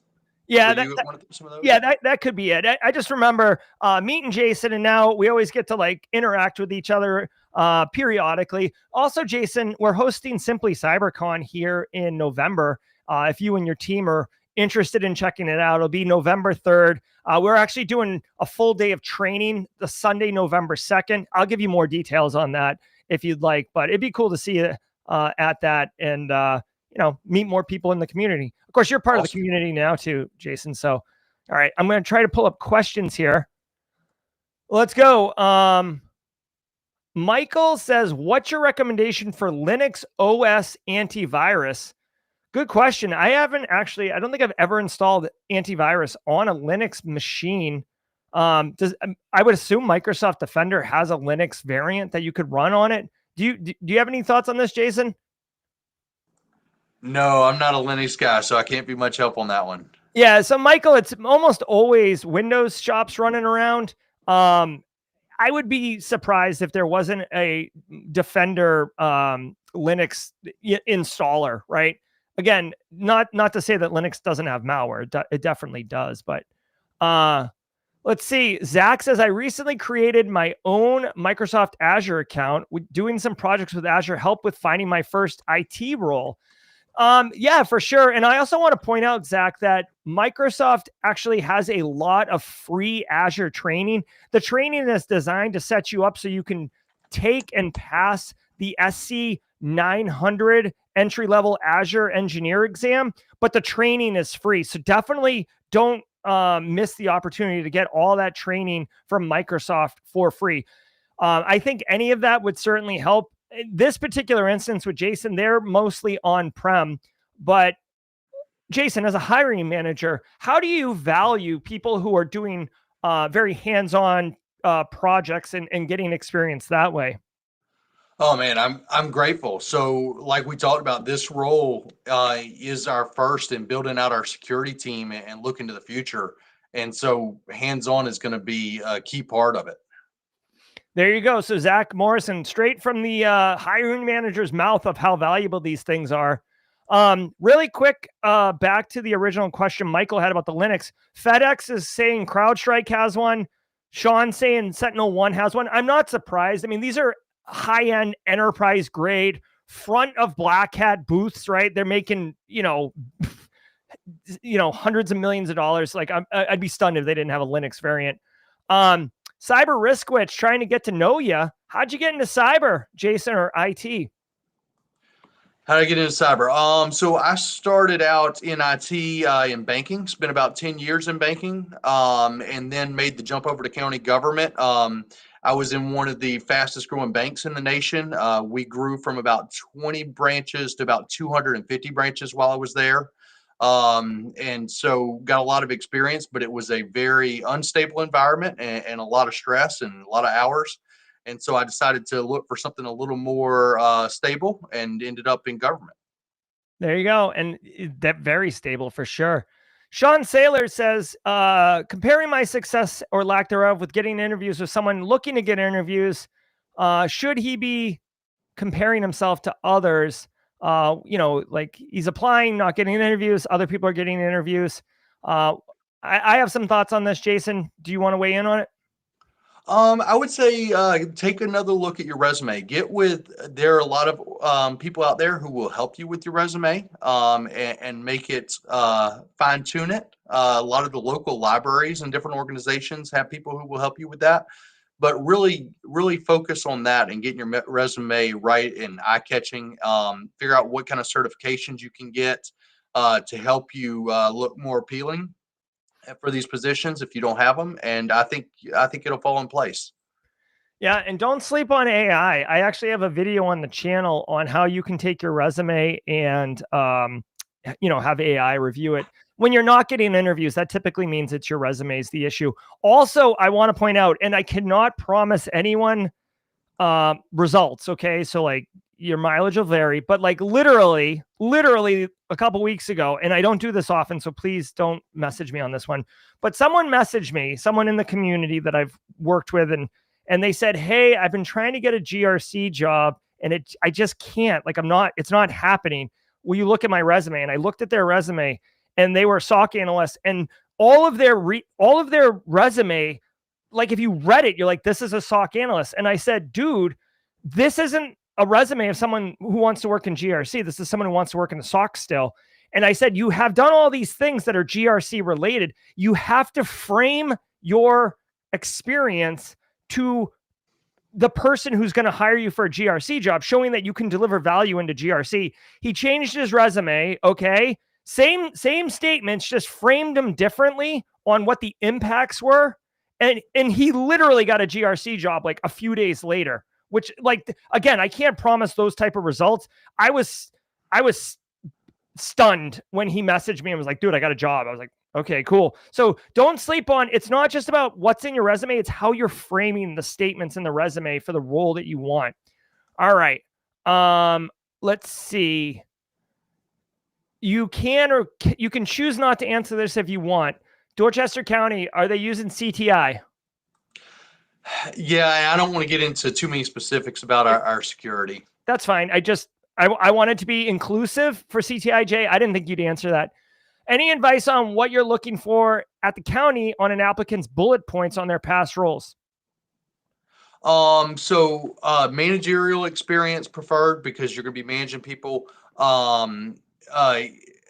Yeah, that could be it. I just remember meeting Jason, and now we always get to like interact with each other periodically. Also, Jason, we're hosting Simply CyberCon here in November. If you and your team are interested in checking it out, it'll be November 3rd. We're actually doing a full day of training the Sunday, November 2nd. I'll give you more details on that if you'd like, but it'd be cool to see you at that and meet more people in the community. Of course, you're part of the community now too, Jason. So, all right, I'm going to try to pull up questions here. Let's go. Michael says, what's your recommendation for Linux OS antivirus? Good question. I don't think I've ever installed antivirus on a Linux machine. I would assume Microsoft Defender has a Linux variant that you could run on it. Do you have any thoughts on this, Jason? No, I'm not a Linux guy, so I can't be much help on that one. Yeah, so Michael, it's almost always Windows shops running around. I would be surprised if there wasn't a Defender Linux installer, right? Again, not to say that Linux doesn't have malware. It definitely does, but let's see. Zach says, I recently created my own Microsoft Azure account. Doing some projects with Azure help with finding my first IT role. Yeah, for sure. And I also want to point out, Zach, that Microsoft actually has a lot of free Azure training. The training is designed to set you up so you can take and pass the SC 900 entry-level Azure engineer exam, but the training is free. So definitely don't miss the opportunity to get all that training from Microsoft for free. I think any of that would certainly help. This particular instance with Jason, they're mostly on-prem, but Jason, as a hiring manager, how do you value people who are doing very hands-on projects and getting experience that way? Oh man, I'm grateful. So, like we talked about, this role is our first in building out our security team and looking to the future. And so, hands-on is going to be a key part of it. There you go. So Zach Morrison, straight from the hiring manager's mouth of how valuable these things are. Really quick, back to the original question Michael had about the Linux. FedEx is saying CrowdStrike has one. Sean saying Sentinel-1 has one. I'm not surprised. I mean, these are high-end enterprise grade front of Black Hat booths, right? They're making, hundreds of millions of dollars. Like I'd be stunned if they didn't have a Linux variant. Cyber Risk Witch trying to get to know you. How'd you get into cyber, Jason, or IT? How did I get into cyber? So I started out in IT in banking. Spent about 10 years in banking, and then made the jump over to county government. I was in one of the fastest growing banks in the nation. We grew from about 20 branches to about 250 branches while I was there. And so got a lot of experience, but it was a very unstable environment and a lot of stress and a lot of hours. And so I decided to look for something a little more stable and ended up in government. There you go. And that very stable for sure. Sean Saylor says, comparing my success or lack thereof with getting interviews with someone looking to get interviews, should he be comparing himself to others? Like he's applying, not getting interviews. Other people are getting interviews. I have some thoughts on this, Jason. Do you want to weigh in on it? I would say take another look at your resume. There are a lot of people out there who will help you with your resume and make it fine tune it. A lot of the local libraries and different organizations have people who will help you with that. But really, really focus on that and getting your resume right and eye catching. Figure out what kind of certifications you can get to help you look more appealing for these positions if you don't have them, and I think it'll fall in place. Yeah, and don't sleep on AI. I actually have a video on the channel on how you can take your resume and have AI review it. When you're not getting interviews, that typically means it's your resume is the issue. Also, I want to point out, and I cannot promise anyone results, okay? So like your mileage will vary, but like literally a couple weeks ago, and I don't do this often, so please don't message me on this one, but someone messaged me, someone in the community that I've worked with, and they said, hey, I've been trying to get a GRC job and I just can't, like it's not happening. Will you look at my resume? And I looked at their resume and they were SOC analysts, and all of their resume, like if you read it, you're like, this is a SOC analyst. And I said, dude, this isn't a resume of someone who wants to work in GRC. This is someone who wants to work in the SOC still. And I said, you have done all these things that are GRC related. You have to frame your experience to the person who's going to hire you for a GRC job, showing that you can deliver value into GRC. He changed his resume. Okay. Same statements, just framed them differently on what the impacts were. And he literally got a GRC job like a few days later, which, like, again, I can't promise those type of results. I was stunned when he messaged me and was like, dude, I got a job. I was like, okay, cool. So don't sleep on, it's not just about what's in your resume. It's how you're framing the statements in the resume for the role that you want. All right. Let's see. You can choose not to answer this if you want. Dorchester County, are they using CTI? Yeah, I don't want to get into too many specifics about our security. That's fine. I wanted to be inclusive for CTIJ. I didn't think you'd answer that. Any advice on what you're looking for at the county on an applicant's bullet points on their past roles? So managerial experience preferred, because you're going to be managing people.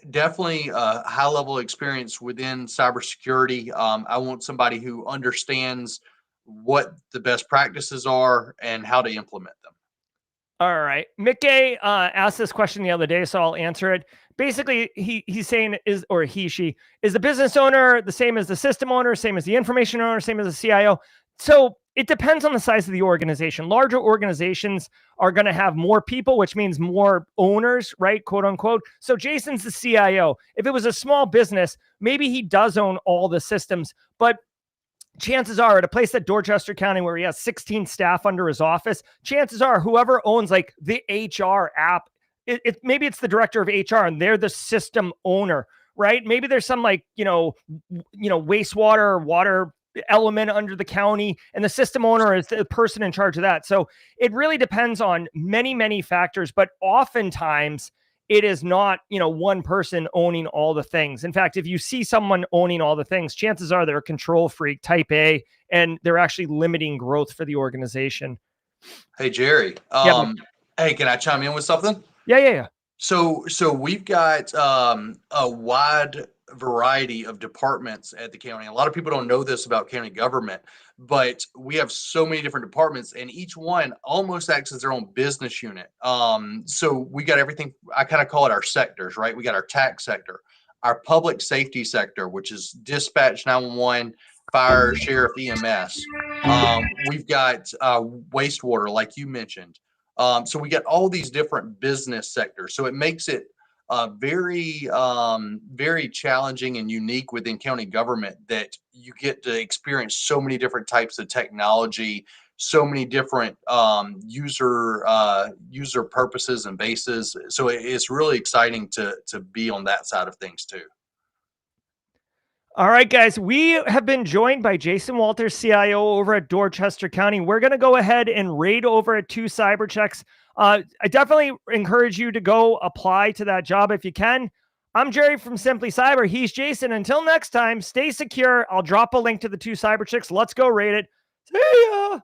Definitely high level experience within cybersecurity. I want somebody who understands what the best practices are and how to implement them. All right. Mickey asked this question the other day, so I'll answer it. Basically, he's saying she is the business owner the same as the system owner, same as the information owner, same as the CIO. So it depends on the size of the organization. Larger organizations are going to have more people, which means more owners, right? Quote unquote. So Jason's the CIO. If it was a small business, maybe he does own all the systems, but chances are at a place at Dorchester County where he has 16 staff under his office, chances are whoever owns like the HR app, maybe it's the director of HR and they're the system owner, right? Maybe there's some like, wastewater or water element under the county and the system owner is the person in charge of that. So it really depends on many, many factors, but oftentimes it is not, one person owning all the things. In fact, if you see someone owning all the things, chances are they're a control freak, type A, and they're actually limiting growth for the organization. Hey, Jerry. Yeah. Hey, can I chime in with something? Yeah. So we've got a wide variety of departments at the county. A lot of people don't know this about county government, but we have so many different departments and each one almost acts as their own business unit. So we got everything, I kind of call it our sectors, right? We got our tax sector, our public safety sector, which is dispatch, 911, fire, sheriff, EMS. We've got wastewater, like you mentioned. So we got all these different business sectors. So it makes it very, very challenging and unique within county government that you get to experience so many different types of technology, so many different user purposes and bases. So it's really exciting to be on that side of things too. All right, guys, we have been joined by Jason Walters, CIO over at Dorchester County. We're going to go ahead and raid over at 2 Cyberchecks. I definitely encourage you to go apply to that job if you can. I'm Jerry from Simply Cyber. He's Jason. Until next time, stay secure. I'll drop a link to the 2 Cyberchecks. Let's go raid it. See ya.